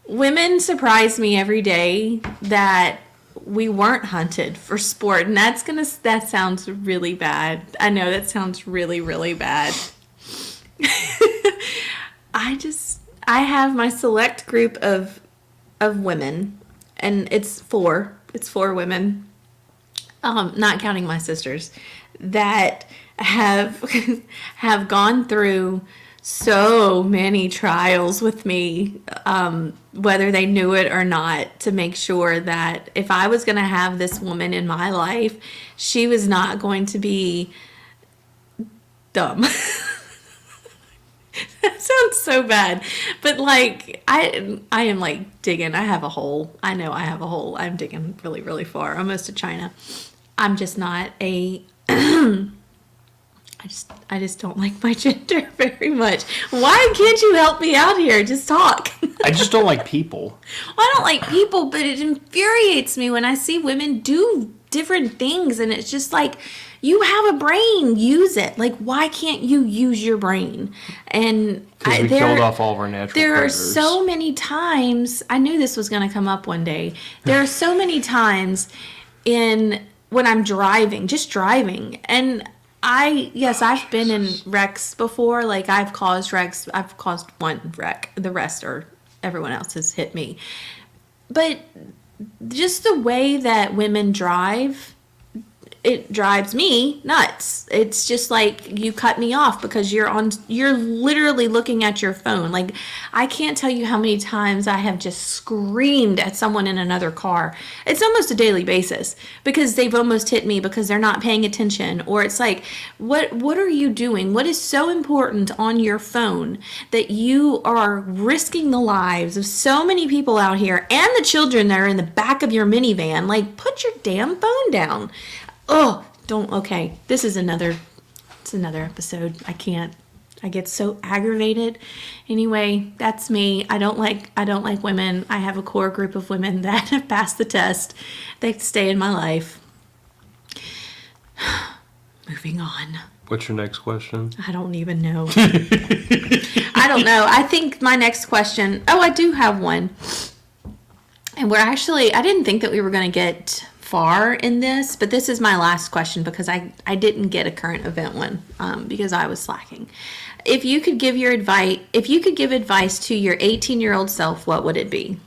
women surprise me every day that we weren't hunted for sport. And that sounds really bad. I know that sounds really, really bad. I have my select group of women, and it's 4 women, not counting my sisters, that have gone through so many trials with me, whether they knew it or not, to make sure that if I was going to have this woman in my life, she was not going to be dumb. That sounds so bad, but like I am like digging. I have a hole. I know I have a hole. I'm digging really, really far, almost to China. I'm just not a I just don't like my gender very much. Why can't you help me out here? Just talk. I just don't like people. Well, I don't like people, but it infuriates me when I see women do different things, and it's just like, you have a brain, use it. Like, why can't you use your brain? And Because we killed off all of our natural there predators. are so many times, I knew this was going to come up one day. There are so many times when I'm driving, just driving, and I've been in wrecks before. Like, I've caused wrecks. I've caused one wreck. The rest are everyone else has hit me. But just the way that women drive, it drives me nuts. It's just like, you cut me off because you're literally looking at your phone. Like, I can't tell you how many times I have just screamed at someone in another car. It's almost a daily basis because they've almost hit me because they're not paying attention, or it's like, what are you doing? What is so important on your phone that you are risking the lives of so many people out here and the children that are in the back of your minivan? Like, put your damn phone down. Oh, okay. This is another episode. I can't. I get so aggravated. Anyway, that's me. I don't like women. I have a core group of women that have passed the test. They stay in my life. Moving on. What's your next question? I don't even know. I don't know. I think my next question. Oh, I do have one. And I didn't think that we were going to get far in this, but this is my last question because I didn't get a current event one because I was slacking. If you could give advice to your 18-year-old self, what would it be?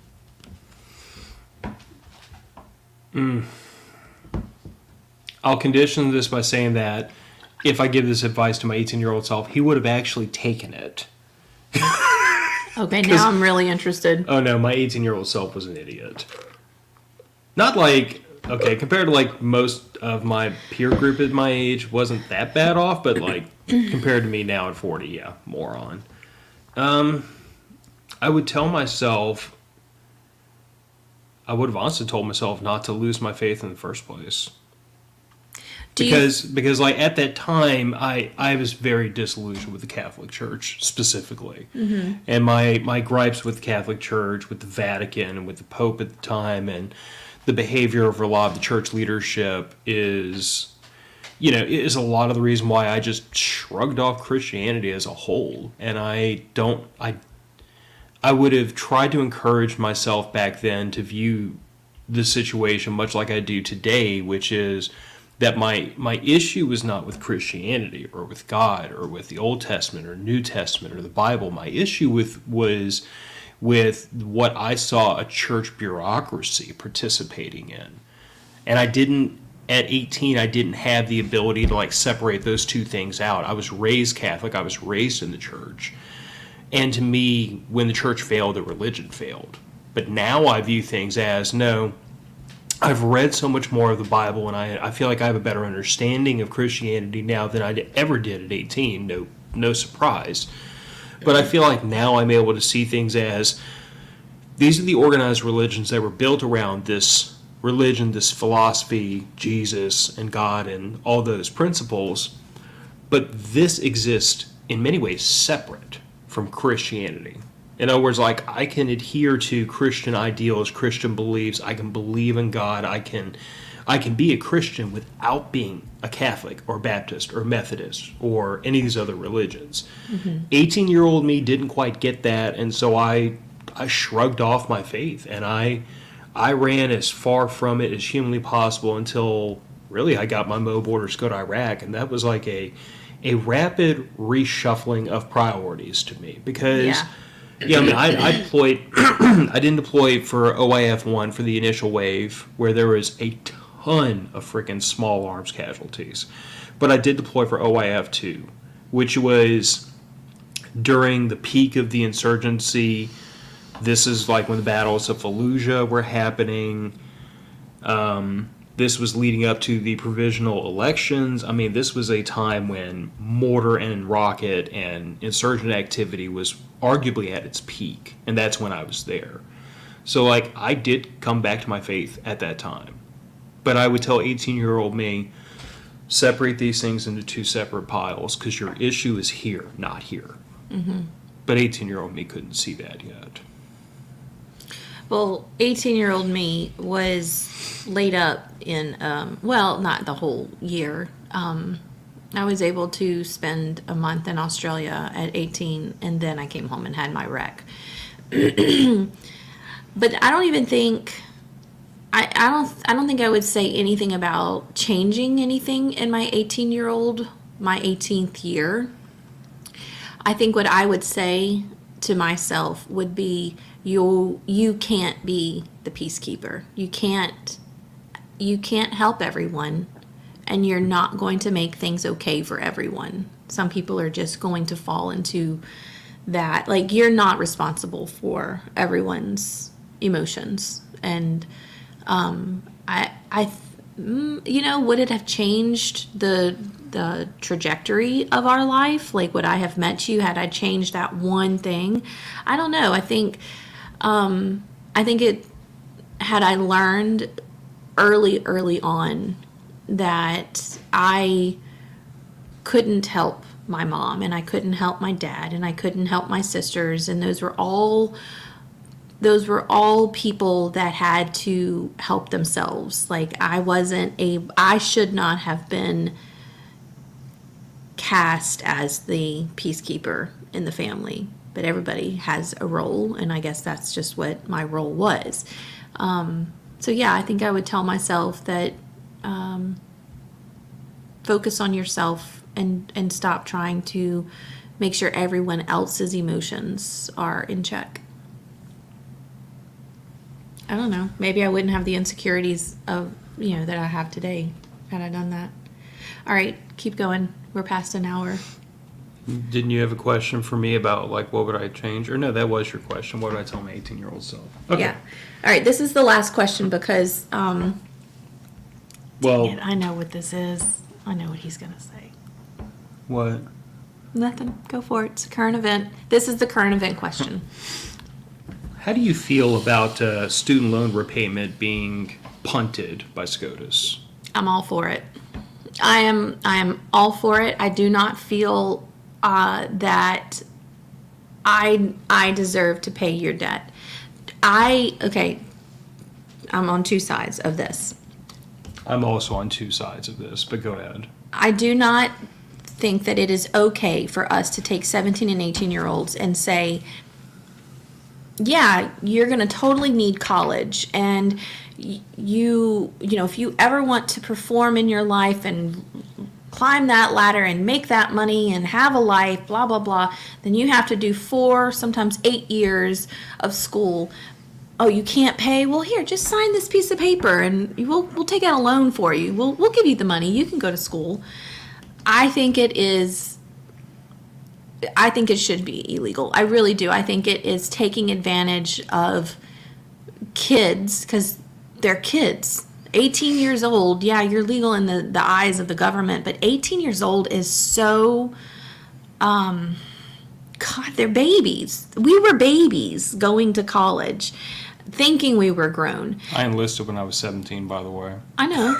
I'll condition this by saying that if I give this advice to my 18-year-old self, he would have actually taken it. Okay, now I'm really interested. Oh no, my 18-year-old self was an idiot. Not like, okay, compared to like most of my peer group at my age, wasn't that bad off, but like compared to me now at 40, yeah, moron. I would tell myself, I would have honestly told myself not to lose my faith in the first place. Because like at that time I was very disillusioned with the Catholic Church specifically. Mm-hmm. And my gripes with the Catholic Church, with the Vatican, and with the Pope at the time, and the behavior of a lot of the church leadership is a lot of the reason why I just shrugged off Christianity as a whole. And I would have tried to encourage myself back then to view the situation much like I do today, which is that my issue was not with Christianity or with God or with the Old Testament or New Testament or the Bible. My issue was with what I saw a church bureaucracy participating in. And at 18, I didn't have the ability to like separate those two things out. I was raised Catholic. I was raised in the church. And to me, when the church failed, the religion failed. But now I view things as, no, I've read so much more of the Bible, and I feel like I have a better understanding of Christianity now than I ever did at 18. No surprise. But I feel like now I'm able to see things as, these are the organized religions that were built around this religion, this philosophy, Jesus and God and all those principles. But this exists in many ways separate from Christianity. In other words, like, I can adhere to Christian ideals, Christian beliefs. I can believe in God. I can be a Christian without being a Catholic or Baptist or Methodist or any of these other religions. Mm-hmm. 18-year-old me didn't quite get that, and so I shrugged off my faith, and I ran as far from it as humanly possible until really I got my mobile orders to go to Iraq, and that was like a rapid reshuffling of priorities to me because. Yeah. Yeah, I mean, I deployed. I didn't deploy for OIF-1 for the initial wave, where there was a ton of freaking small arms casualties. But I did deploy for OIF-2, which was during the peak of the insurgency. This is like when the battles of Fallujah were happening. This was leading up to the provisional elections. I mean, this was a time when mortar and rocket and insurgent activity was arguably at its peak, and that's when I was there. So, like, I did come back to my faith at that time. But I would tell 18-year-old me, separate these things into two separate piles because your issue is here, not here. But 18-year-old me couldn't see that yet. Well, 18-year-old me was laid up in, well, not the whole year. I was able to spend a month in Australia at 18, and then I came home and had my wreck. But I don't even think, I don't think I would say anything about changing anything in my 18-year-old, my 18th year. I think what I would say to myself would be, you can't be the peacekeeper. You can't help everyone, and you're not going to make things okay for everyone. Some people are just going to fall into that. Like, you're not responsible for everyone's emotions. And would it have changed the trajectory of our life? Like, would I have met you had I changed that one thing? I don't know. I think it, had I learned early on that I couldn't help my mom, and I couldn't help my dad, and I couldn't help my sisters, and those were all people that had to help themselves. Like, I should not have been cast as the peacekeeper in the family, but everybody has a role, and I guess that's just what my role was. So yeah, I think I would tell myself that focus on yourself and stop trying to make sure everyone else's emotions are in check. I don't know. Maybe I wouldn't have the insecurities of, that I have today had I done that. All right, keep going. We're past an hour. Didn't you have a question for me about, like, what would I change? Or no, that was your question. What would I tell my 18-year-old self? Okay. Yeah. All right, this is the last question because, Well, dang it, I know what this is. I know what he's going to say. what? Nothing. Go for it. It's a current event. This is the current event question. How do you feel about student loan repayment being punted by SCOTUS? I'm all for it. I am all for it. I do not feel that I deserve to pay your debt. I'm on two sides of this. I'm also on two sides of this, but go ahead. I do not think that it is okay for us to take 17 and 18-year-olds and say, yeah, you're going to totally need college, and if you ever want to perform in your life and climb that ladder and make that money and have a life, blah, blah, blah, then you have to do 4, sometimes 8 years of school. Oh, you can't pay? Well, here, just sign this piece of paper and we'll take out a loan for you. We'll give you the money. You can go to school. I think it should be illegal. I really do. I think it is taking advantage of kids because they're kids. 18 years old, yeah, you're legal in the eyes of the government, but 18 years old is so, God, they're babies. We were babies going to college, thinking we were grown. I enlisted when I was 17, by the way. I know.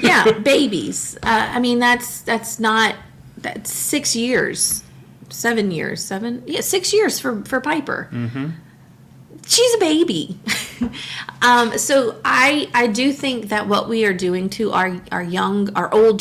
Yeah, babies. That's 6 years. 7 years. 6 years for Piper. Mm-hmm. She's a baby. So I do think that what we are doing to our older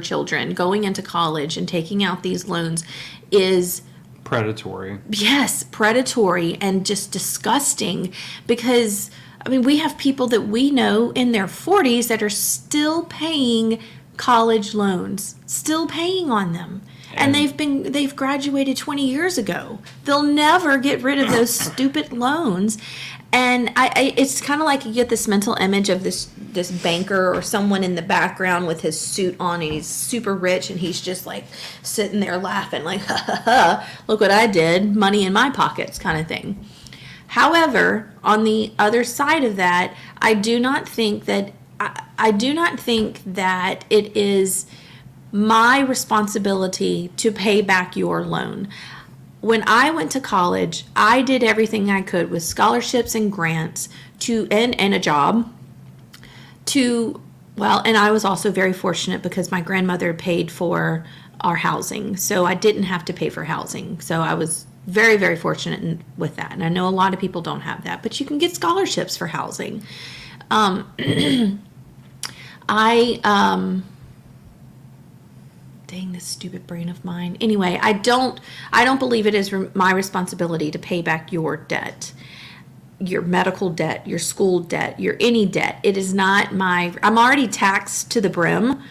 children going into college and taking out these loans is predatory. Yes, predatory and just disgusting because, we have people that we know in their 40s that are still paying college loans, still paying on them. And they've graduated 20 years ago. They'll never get rid of those stupid loans. And it's kind of like you get this mental image of this banker or someone in the background with his suit on, and he's super rich, and he's just like sitting there laughing like, ha ha ha, look what I did, money in my pockets kind of thing. However, on the other side of that, I do not think that it is my responsibility to pay back your loan. When I went to college, I did everything I could with scholarships and grants and a job to Well, and I was also very fortunate because my grandmother paid for our housing, so I didn't have to pay for housing. So I was very, very fortunate with that. And I know a lot of people don't have that, but you can get scholarships for housing. I dang, this stupid brain of mine. Anyway, I don't believe it is my responsibility to pay back your debt, your medical debt, your school debt, your any debt. It is not I'm already taxed to the brim,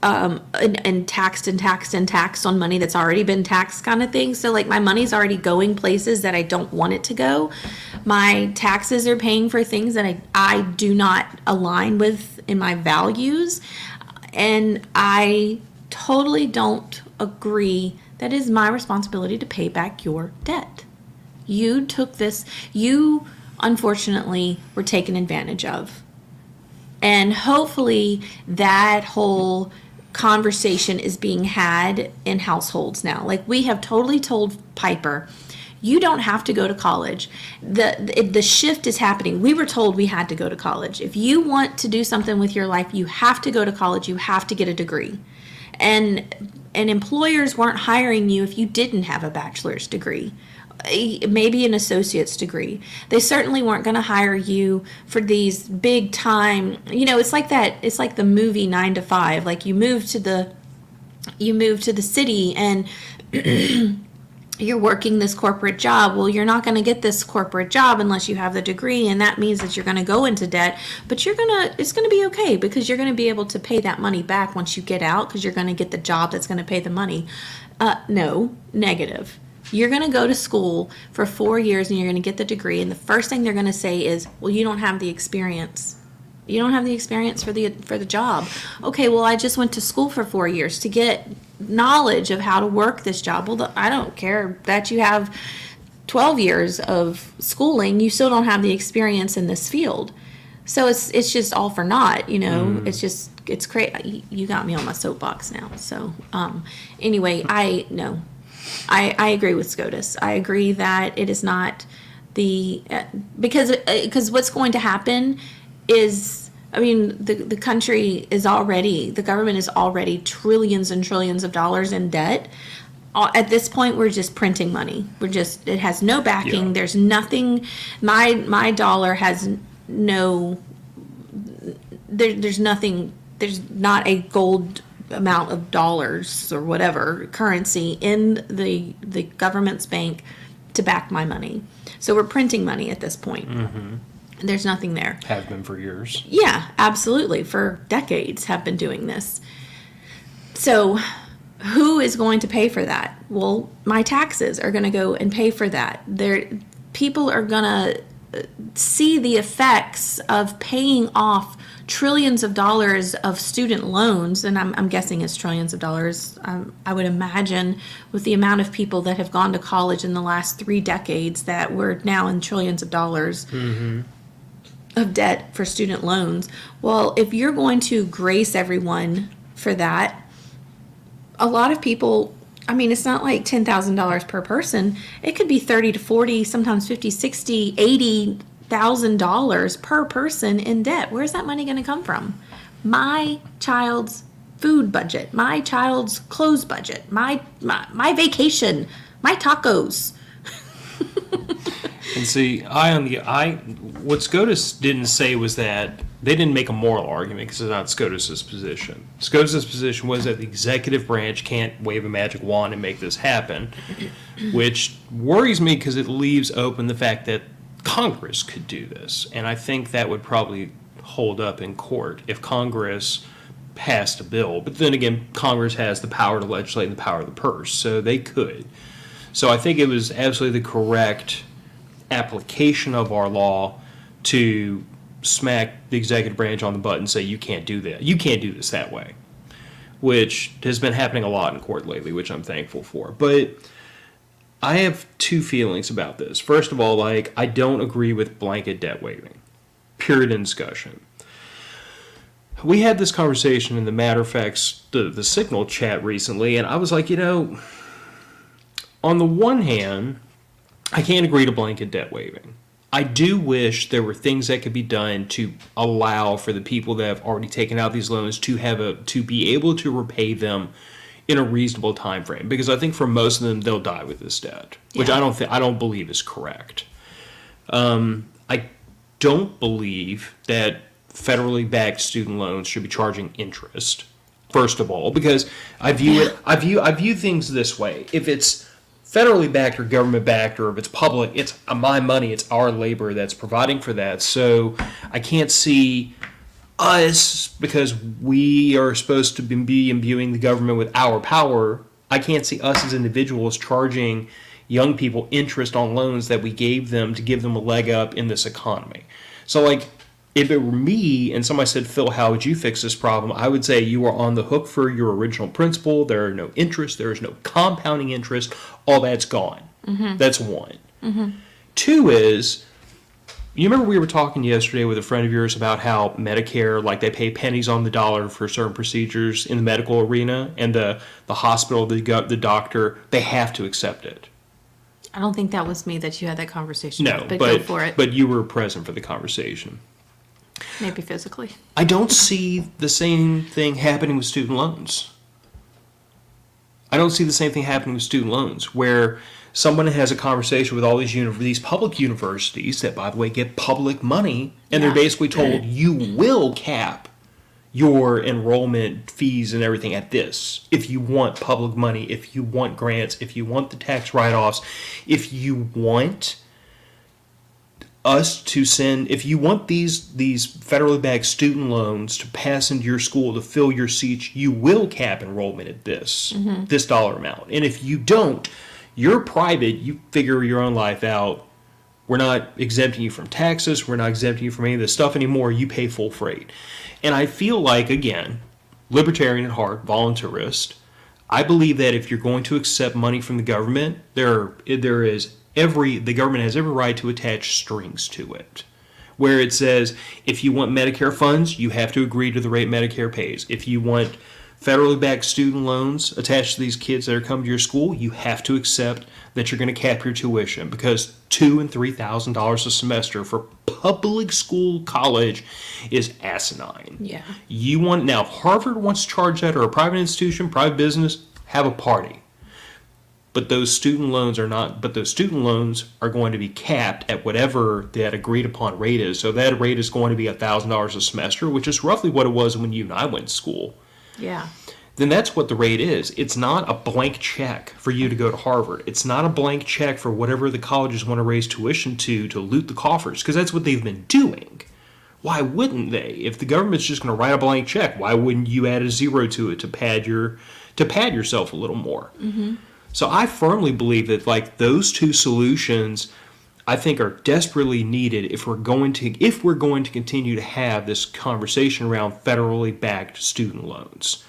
and taxed and taxed and taxed on money that's already been taxed, kind of thing. So like my money's already going places that I don't want it to go. My taxes are paying for things that I do not align with in my values. And I totally don't agree that it is my responsibility to pay back your debt. You took this, you unfortunately were taken advantage of. And hopefully that whole conversation is being had in households now. Like we have totally told Piper, you don't have to go to college. The shift is happening. We were told we had to go to college. If you want to do something with your life, you have to go to college. You have to get a degree. And employers weren't hiring you if you didn't have a bachelor's degree, maybe an associate's degree. They certainly weren't going to hire you for these big time, it's like that. It's like the movie 9 to 5. Like you move to the city and you're working this corporate job. Well, you're not going to get this corporate job unless you have the degree, and that means that you're going to go into debt, but it's going to be okay because you're going to be able to pay that money back once you get out because you're going to get the job that's going to pay the money. No, negative. You're going to go to school for 4 years and you're going to get the degree, and the first thing they're going to say is, well, you don't have the experience. You don't have the experience for the job. Okay, well, I just went to school for 4 years to get knowledge of how to work this job. Well, I don't care that you have 12 years of schooling. You still don't have the experience in this field. So it's just all for naught, It's crazy. You got me on my soapbox now. So anyway, I agree with SCOTUS. I agree that it is not because what's going to happen is, the country is already, the government is already trillions and trillions of dollars in debt. At this point, we're just printing money. It has no backing. Yeah. There's nothing. My dollar has no, there's nothing, there's not a gold amount of dollars or whatever currency in the government's bank to back my money. So we're printing money at this point. Mm-hmm. There's nothing there. Have been for years. Yeah, absolutely. For decades have been doing this. So who is going to pay for that? Well, my taxes are going to go and pay for that. People are going to see the effects of paying off trillions of dollars of student loans, and I'm guessing it's trillions of dollars. I would imagine with the amount of people that have gone to college in the last 3 decades that we're now in trillions of dollars mm-hmm. of debt for student loans. Well, if you're going to grace everyone for that, a lot of people, it's not like $10,000 per person. It could be 30 to 40, sometimes 50, 60, 80 $1,000 per person in debt. Where's that money going to come from? My child's food budget, my child's clothes budget, my vacation, my tacos. And see, what SCOTUS didn't say was that they didn't make a moral argument because it's not SCOTUS's position. SCOTUS's position was that the executive branch can't wave a magic wand and make this happen, which worries me because it leaves open the fact that Congress could do this, and I think that would probably hold up in court if Congress passed a bill. But then again, Congress has the power to legislate and the power of the purse, so they could. So I think it was absolutely the correct application of our law to smack the executive branch on the butt and say, you can't do that. You can't do this that way, which has been happening a lot in court lately, which I'm thankful for. But I have 2 feelings about this. First of all, I don't agree with blanket debt waiving. Period in discussion. We had this conversation in the Matter of Facts, the Signal chat recently, and I was like, on the one hand, I can't agree to blanket debt waiving. I do wish there were things that could be done to allow for the people that have already taken out these loans to be able to repay them in a reasonable time frame. Because I think for most of them, they'll die with this debt, which Yeah. I don't believe is correct. I don't believe that federally backed student loans should be charging interest. First of all, because I view things this way: if it's federally backed or government backed, or if it's public, it's my money, it's our labor that's providing for that. So I can't see us, because we are supposed to be imbuing the government with our power. I can't see us as individuals charging young people interest on loans that we gave them to give them a leg up in this economy. So, like, if it were me and somebody said, Phil, how would you fix this problem? I would say you are on the hook for your original principal. There are no interest. There is no compounding interest. All that's gone. Mm-hmm. That's one. Mm-hmm. Two is, you remember we were talking yesterday with a friend of yours about how Medicare, like, they pay pennies on the dollar for certain procedures in the medical arena, and the hospital, the doctor, they have to accept it. I don't think that was me that you had that conversation No, with, but go for it. But you were present for the conversation. Maybe physically. I don't see the same thing happening with student loans. I don't see the same thing happening with student loans, where someone has a conversation with all these public universities that, by the way, get public money, and they're basically told, you will cap your enrollment fees and everything at this. If you want public money, if you want grants, if you want the tax write-offs, if you want us to send, if you want these federally backed student loans to pass into your school to fill your seats, you will cap enrollment at this dollar amount. And if you don't, you're private, you figure your own life out. We're not exempting you from taxes. We're not exempting you from any of this stuff anymore. You pay full freight. And I feel like, again, libertarian at heart, voluntarist, I believe that if you're going to accept money from the government, the government has every right to attach strings to it. Where it says, if you want Medicare funds, you have to agree to the rate Medicare pays. If you want federally backed student loans attached to these kids that are coming to your school, you have to accept that you're going to cap your tuition, because $2,000 and $3,000 a semester for public school college is asinine. Yeah. Now, if Harvard wants to charge that, or a private institution, private business, have a party. But those student loans are not. But those student loans are going to be capped at whatever that agreed upon rate is. So that rate is going to be $1,000 a semester, which is roughly what it was when you and I went to school. Yeah. Then that's what the rate is. It's not a blank check for you to go to Harvard. It's not a blank check for whatever the colleges want to raise tuition to loot the coffers, because that's what they've been doing. Why wouldn't they? If the government's just going to write a blank check, why wouldn't you add a zero to it to pad yourself a little more? Mm-hmm. So I firmly believe that, like, those two solutions, I think, are desperately needed if we're going to continue to have this conversation around federally backed student loans.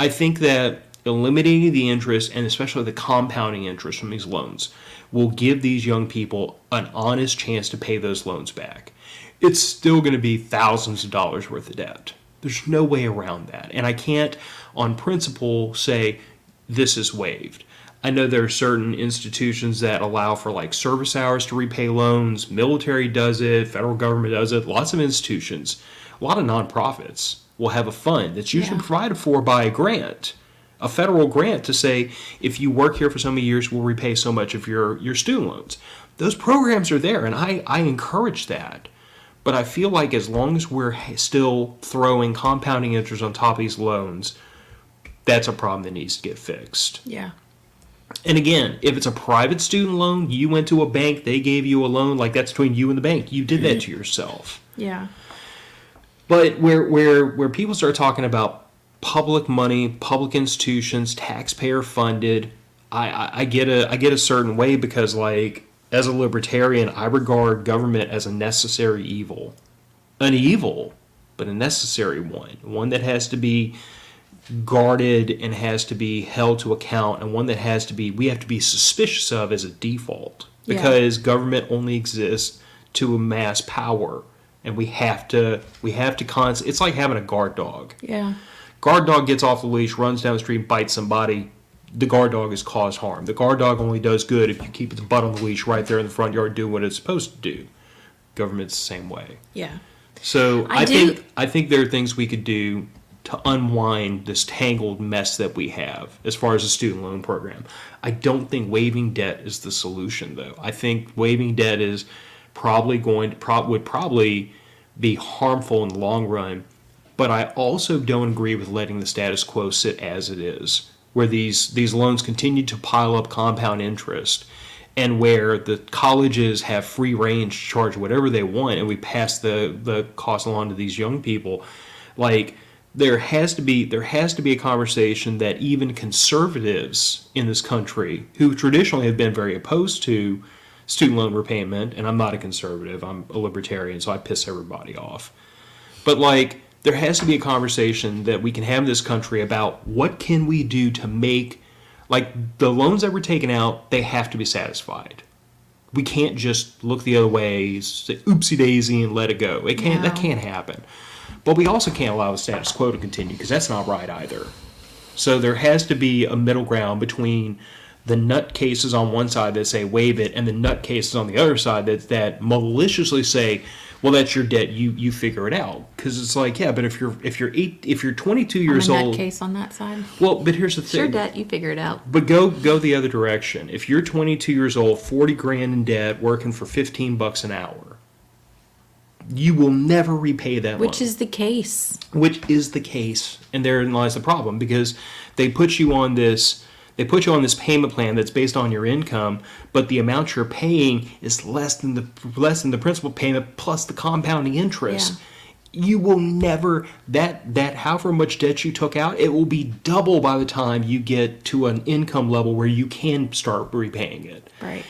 I think that eliminating the interest, and especially the compounding interest from these loans, will give these young people an honest chance to pay those loans back. It's still going to be thousands of dollars worth of debt. There's no way around that. And I can't, on principle, say this is waived. I know there are certain institutions that allow for, like, service hours to repay loans. Military does it. Federal government does it. Lots of institutions. A lot of nonprofits will have a fund that's usually provided for by a grant, a federal grant, to say, if you work here for so many years, we'll repay so much of your student loans. Those programs are there, and I encourage that. But I feel like as long as we're still throwing compounding interest on top of these loans, that's a problem that needs to get fixed. Yeah. And again, if it's a private student loan, you went to a bank, they gave you a loan, like, that's between you and the bank. You did that to yourself. Yeah. But where people start talking about public money, public institutions, taxpayer funded, I get a certain way, because, like, as a libertarian, I regard government as a necessary evil. An evil, but a necessary one. One that has to be guarded and has to be held to account, and one that we have to be suspicious of as a default, because government only exists to amass power, and we have to it's like having a guard dog. Yeah. Guard dog gets off the leash, runs down the street, bites somebody. The guard dog has caused harm. The guard dog only does good if you keep its butt on the leash right there in the front yard doing what it's supposed to do. government's the same way. Yeah. So I do- I think there are things we could do to unwind this tangled mess that we have as far as the student loan program. I don't think waiving debt is the solution, though. I think waiving debt is probably would probably be harmful in the long run. But I also don't agree with letting the status quo sit as it is, where these loans continue to pile up compound interest, and where the colleges have free range to charge whatever they want, and we pass the cost along to these young people. Like, there has to be a conversation that even conservatives in this country, who traditionally have been very opposed to student loan repayment, and I'm not a conservative, I'm a libertarian, so I piss everybody off. But like, there has to be a conversation that we can have in this country about what can we do to make, like, the loans that were taken out, they have to be satisfied. We can't just look the other way, say oopsie daisy, and let it go. That can't happen. But we also can't allow the status quo to continue, because that's not right either. So there has to be a middle ground between the nut cases on one side that say waive it, and the nut cases on the other side that maliciously say, well, that's your debt, you figure it out. Because it's like, yeah, but if you're 22 years I'm a old, nut case on that side. well, but here's the It's thing. your debt, you figure it out. But go the other direction. If you're 22 years old, 40 grand in debt, working for $15 an hour, you will never repay that Which loan. is the case. Which is the case, and therein lies the problem, because they put you on this payment plan that's based on your income, but the amount you're paying is less than the principal payment plus the compounding interest. Yeah. You will never that however much debt you took out, it will be double by the time you get to an income level where you can start repaying it. Right.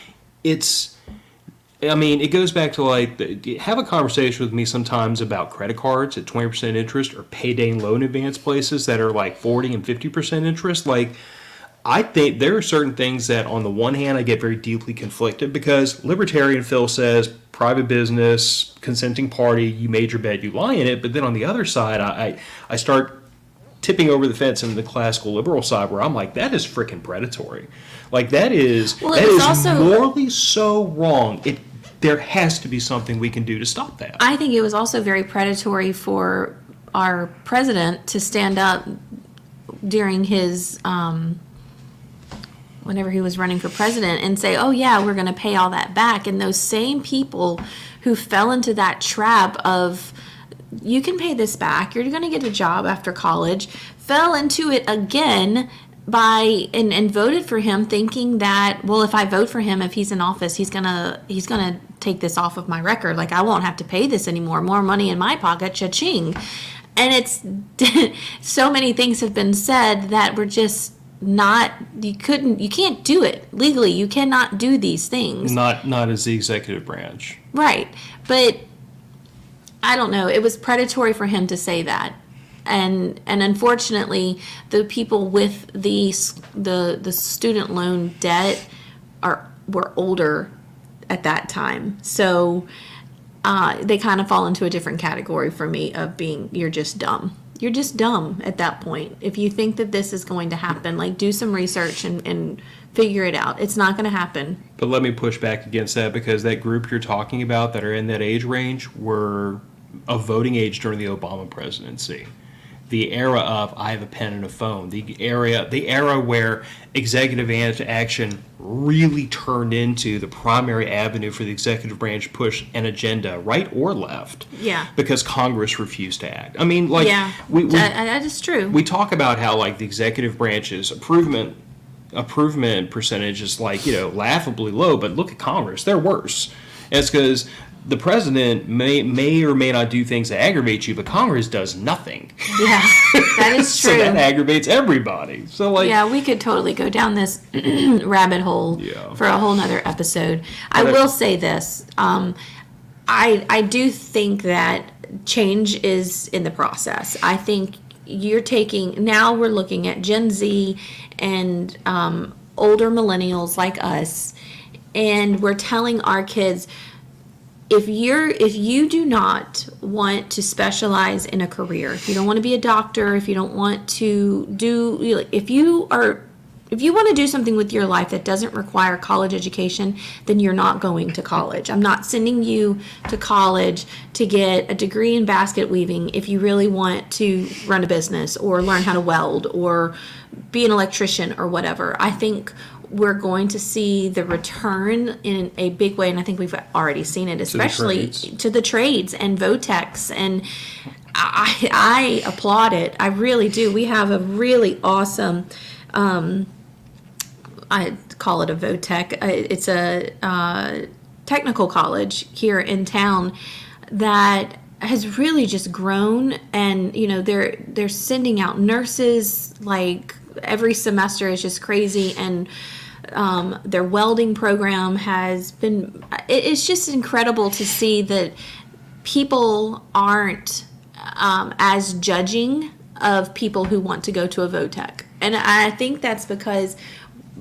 It goes back to like, have a conversation with me sometimes about credit cards at 20% interest, or payday loan advance places that are like 40 and 50% interest. Like, I think there are certain things that, on the one hand, I get very deeply conflicted, because Libertarian Phil says private business, consenting party, you made your bed, you lie in it. But then on the other side, I start tipping over the fence into the classical liberal side, where I'm like, that is freaking predatory. Like, that is morally so wrong. There has to be something we can do to stop that. I think it was also very predatory for our president to stand up during his, whenever he was running for president, and say, oh yeah, we're going to pay all that back. And those same people who fell into that trap of, you can pay this back, you're going to get a job after college, fell into it again and voted for him, thinking that, well, if I vote for him, if he's in office, he's gonna take this off of my record. Like, I won't have to pay this anymore. More money in my pocket, cha-ching. And it's so many things have been said that were just not. You can't do it legally. You cannot do these things. Not as the executive branch. Right, but I don't know. It was predatory for him to say that. And unfortunately, the people with the student loan debt were older at that time, so they kind of fall into a different category for me of being, you're just dumb. You're just dumb at that point. If you think that this is going to happen, like, do some research and figure it out. It's not going to happen. But let me push back against that, because that group you're talking about that are in that age range were of voting age during the Obama presidency. The era of I have a pen and a phone, the era where executive action really turned into the primary avenue for the executive branch to push an agenda, right or left. Yeah. Because Congress refused to act. I mean, like, yeah, that is true. We talk about how, like, the executive branch's approvement percentage is, like, laughably low, but look at Congress, they're worse. And it's because the president may or may not do things that aggravate you, but Congress does nothing. Yeah, that is true. So that aggravates everybody. So, like, yeah, we could totally go down this rabbit hole for a whole nother episode. I will say this. I do think that change is in the process. I think now we're looking at Gen Z and older millennials like us, and we're telling our kids, if you do not want to specialize in a career, if you don't want to be a doctor, if you don't want to if you are if you want to do something with your life that doesn't require college education, then you're not going to college. I'm not sending you to college to get a degree in basket weaving if you really want to run a business or learn how to weld or be an electrician or whatever. I think we're going to see the return in a big way, and I think we've already seen it, especially to the trades and Votex, and I applaud it. I really do. We have a really awesome, I call it a Votech. It's a technical college here in town that has really just grown, and they're sending out nurses like every semester is just crazy, and their welding program has been. It's just incredible to see that people aren't as judging of people who want to go to a Votech. And I think that's because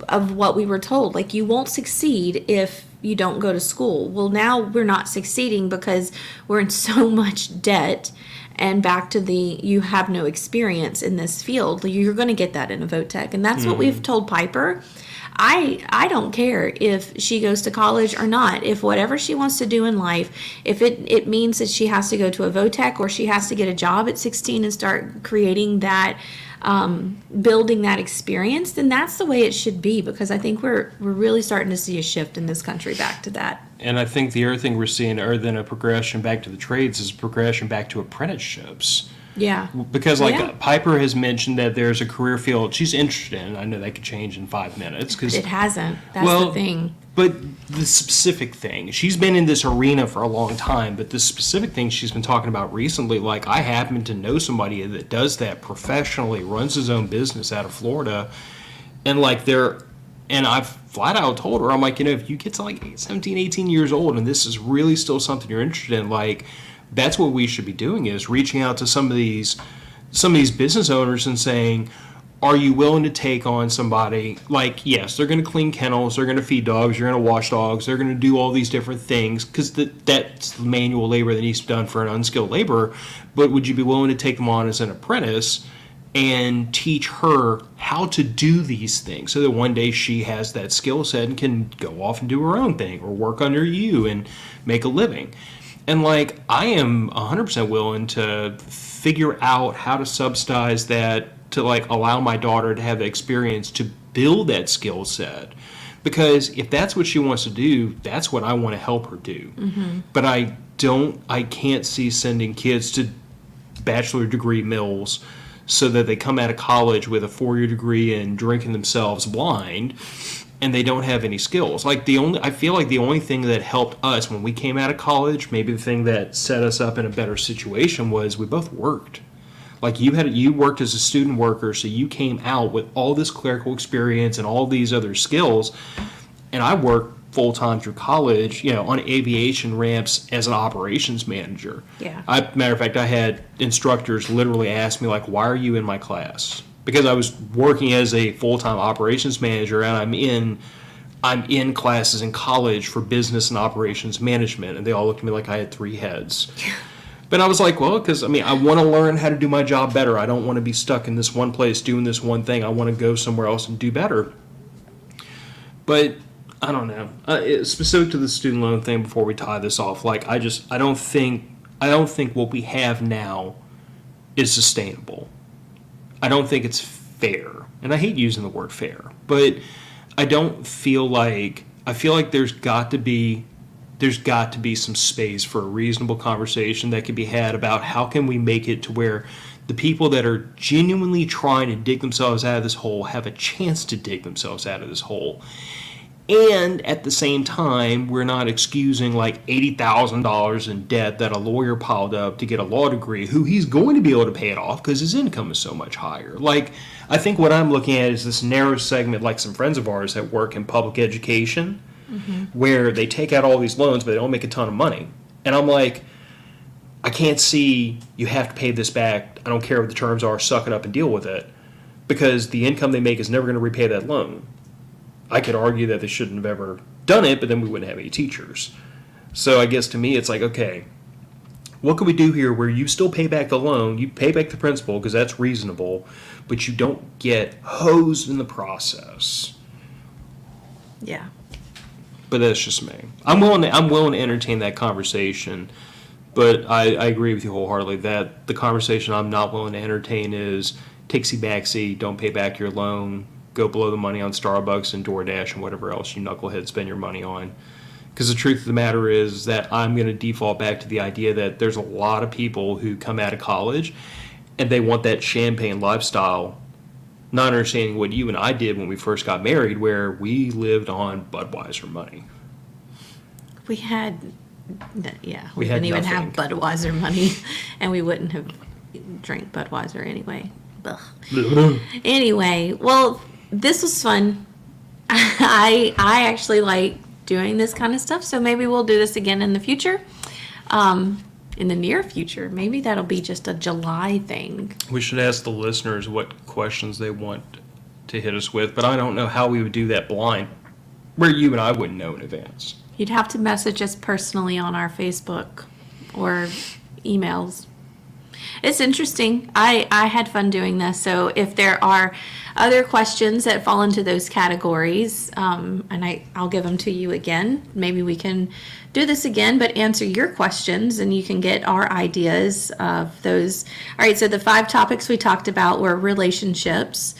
of what we were told. Like, you won't succeed if you don't go to school. Well, now we're not succeeding because we're in so much debt. And back to you have no experience in this field. You're going to get that in a Votech. And that's what we've told Piper. I don't care if she goes to college or not. If whatever she wants to do in life, if it means that she has to go to a Votech or she has to get a job at 16 and start creating that, building that experience, then that's the way it should be, because I think we're really starting to see a shift in this country back to that. And I think the other thing we're seeing, other than a progression back to the trades, is a progression back to apprenticeships. Yeah. Because Piper has mentioned that there's a career field she's interested in. I know that could change in 5 minutes. But it hasn't. That's the thing. But the specific thing, she's been in this arena for a long time, but the specific thing she's been talking about recently, like, I happen to know somebody that does that professionally, runs his own business out of Florida, and I've flat out told her, I'm like, if you get to like 17, 18 years old and this is really still something you're interested in, like, that's what we should be doing, is reaching out to some of these business owners and saying, are you willing to take on somebody, like, yes, they're going to clean kennels, they're going to feed dogs, you're going to wash dogs, they're going to do all these different things, because that's the manual labor that needs to be done for an unskilled laborer, but would you be willing to take them on as an apprentice and teach her how to do these things so that one day she has that skill set and can go off and do her own thing or work under you and make a living? And, like, I am 100% willing to figure out how to subsidize that to, like, allow my daughter to have the experience to build that skill set. Because if that's what she wants to do, that's what I want to help her do. Mm-hmm. But I can't see sending kids to bachelor degree mills so that they come out of college with a 4-year degree and drinking themselves blind, and they don't have any skills. Like, I feel like the only thing that helped us when we came out of college, maybe the thing that set us up in a better situation, was we both worked. Like, you worked as a student worker, so you came out with all this clerical experience and all these other skills, and I worked full-time through college, on aviation ramps as an operations manager. Yeah. Matter of fact, I had instructors literally ask me, like, why are you in my class? Because I was working as a full-time operations manager, and I'm in classes in college for business and operations management, and they all looked at me like I had 3 heads. But I was like, well, because, I want to learn how to do my job better. I don't want to be stuck in this one place doing this one thing. I want to go somewhere else and do better. But I don't know. Specific to the student loan thing, before we tie this off, like, I don't think what we have now is sustainable. I don't think it's fair. And I hate using the word fair, but I feel like there's got to be some space for a reasonable conversation that can be had about how can we make it to where the people that are genuinely trying to dig themselves out of this hole have a chance to dig themselves out of this hole. And at the same time, we're not excusing like $80,000 in debt that a lawyer piled up to get a law degree, who he's going to be able to pay it off because his income is so much higher. Like, I think what I'm looking at is this narrow segment, like some friends of ours that work in public education, where they take out all these loans, but they don't make a ton of money. And I'm like, I can't see you have to pay this back. I don't care what the terms are, suck it up and deal with it, because the income they make is never going to repay that loan. I could argue that they shouldn't have ever done it, but then we wouldn't have any teachers. So I guess to me it's like, okay, What can we do here where you still pay back the loan, you pay back the principal because that's reasonable, but you don't get hosed in the process? Yeah. But that's just me. I'm willing to entertain that conversation, but I agree with you wholeheartedly that the conversation I'm not willing to entertain is takesy backsy, don't pay back your loan, go blow the money on Starbucks and DoorDash and whatever else you knuckleheads spend your money on. Because the truth of the matter is that I'm going to default back to the idea that there's a lot of people who come out of college and they want that champagne lifestyle, not understanding what you and I did when we first got married, where we lived on Budweiser money. We had, yeah, we had didn't even nothing. have Budweiser money, and we wouldn't have drank Budweiser anyway. Ugh. Anyway, well, this was fun. I actually like doing this kind of stuff, so maybe we'll do this again in the future. In the near future, maybe that'll be just a July thing. We should ask the listeners what questions they want to hit us with, but I don't know how we would do that blind, where you and I wouldn't know in advance. You'd have to message us personally on our Facebook or emails. It's interesting. I had fun doing this. So if there are other questions that fall into those categories, and I'll give them to you again. Maybe we can do this again, but answer your questions and you can get our ideas of those. All right, so the 5 topics we talked about were relationships,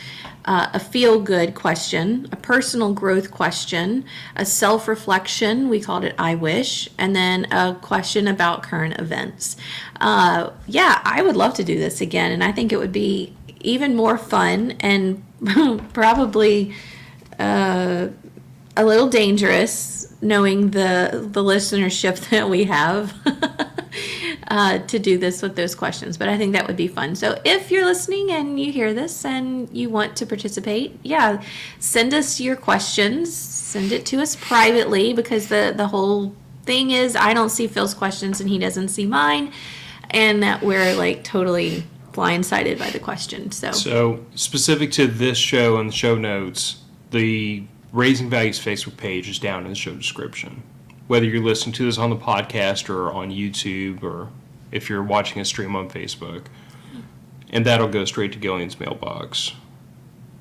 a feel-good question, a personal growth question, a self-reflection, we called it I wish, and then a question about current events. Yeah, I would love to do this again, and I think it would be even more fun and probably a little dangerous knowing the listenership that we have to do this with those questions. But I think that would be fun. So if you're listening and you hear this and you want to participate, yeah, send us your questions. Send it to us privately, because the whole thing is I don't see Phil's questions and he doesn't see mine, and that we're like totally blindsided by the question. So specific to this show and the show notes, the Raising Values Facebook page is down in the show description. Whether you're listening to this on the podcast or on YouTube, or if you're watching a stream on Facebook, and that'll go straight to Gillian's mailbox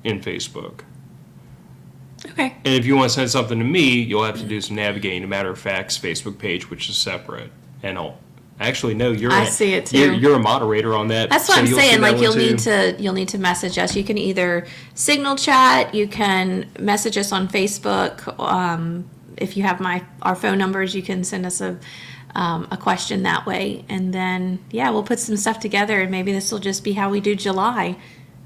in Facebook. okay. And if you want to send something to me, you'll have to do some navigating to Matter of Fact's Facebook page, which is separate. And I see it too. You're a moderator on that. That's what so I'm you'll see saying. that Like one you'll need to message us. You can either signal chat, you can message us on Facebook. If you have our phone numbers, you can send us a question that way, and then we'll put some stuff together, and maybe this will just be how we do July.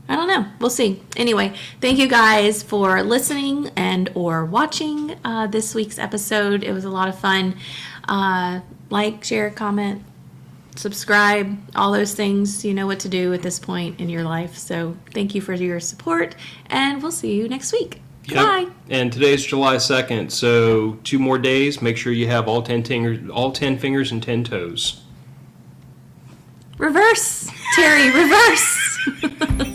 I don't know. We'll see. Anyway, thank you guys for listening and or watching this week's episode. It was a lot of fun. Like, share, comment, subscribe, all those things. You know what to do at this point in your life. So thank you for your support, and we'll see you next week. Yep. Bye. And today's July 2nd, so 2 more days. Make sure you have all 10 fingers and 10 toes. Reverse, Terry, reverse.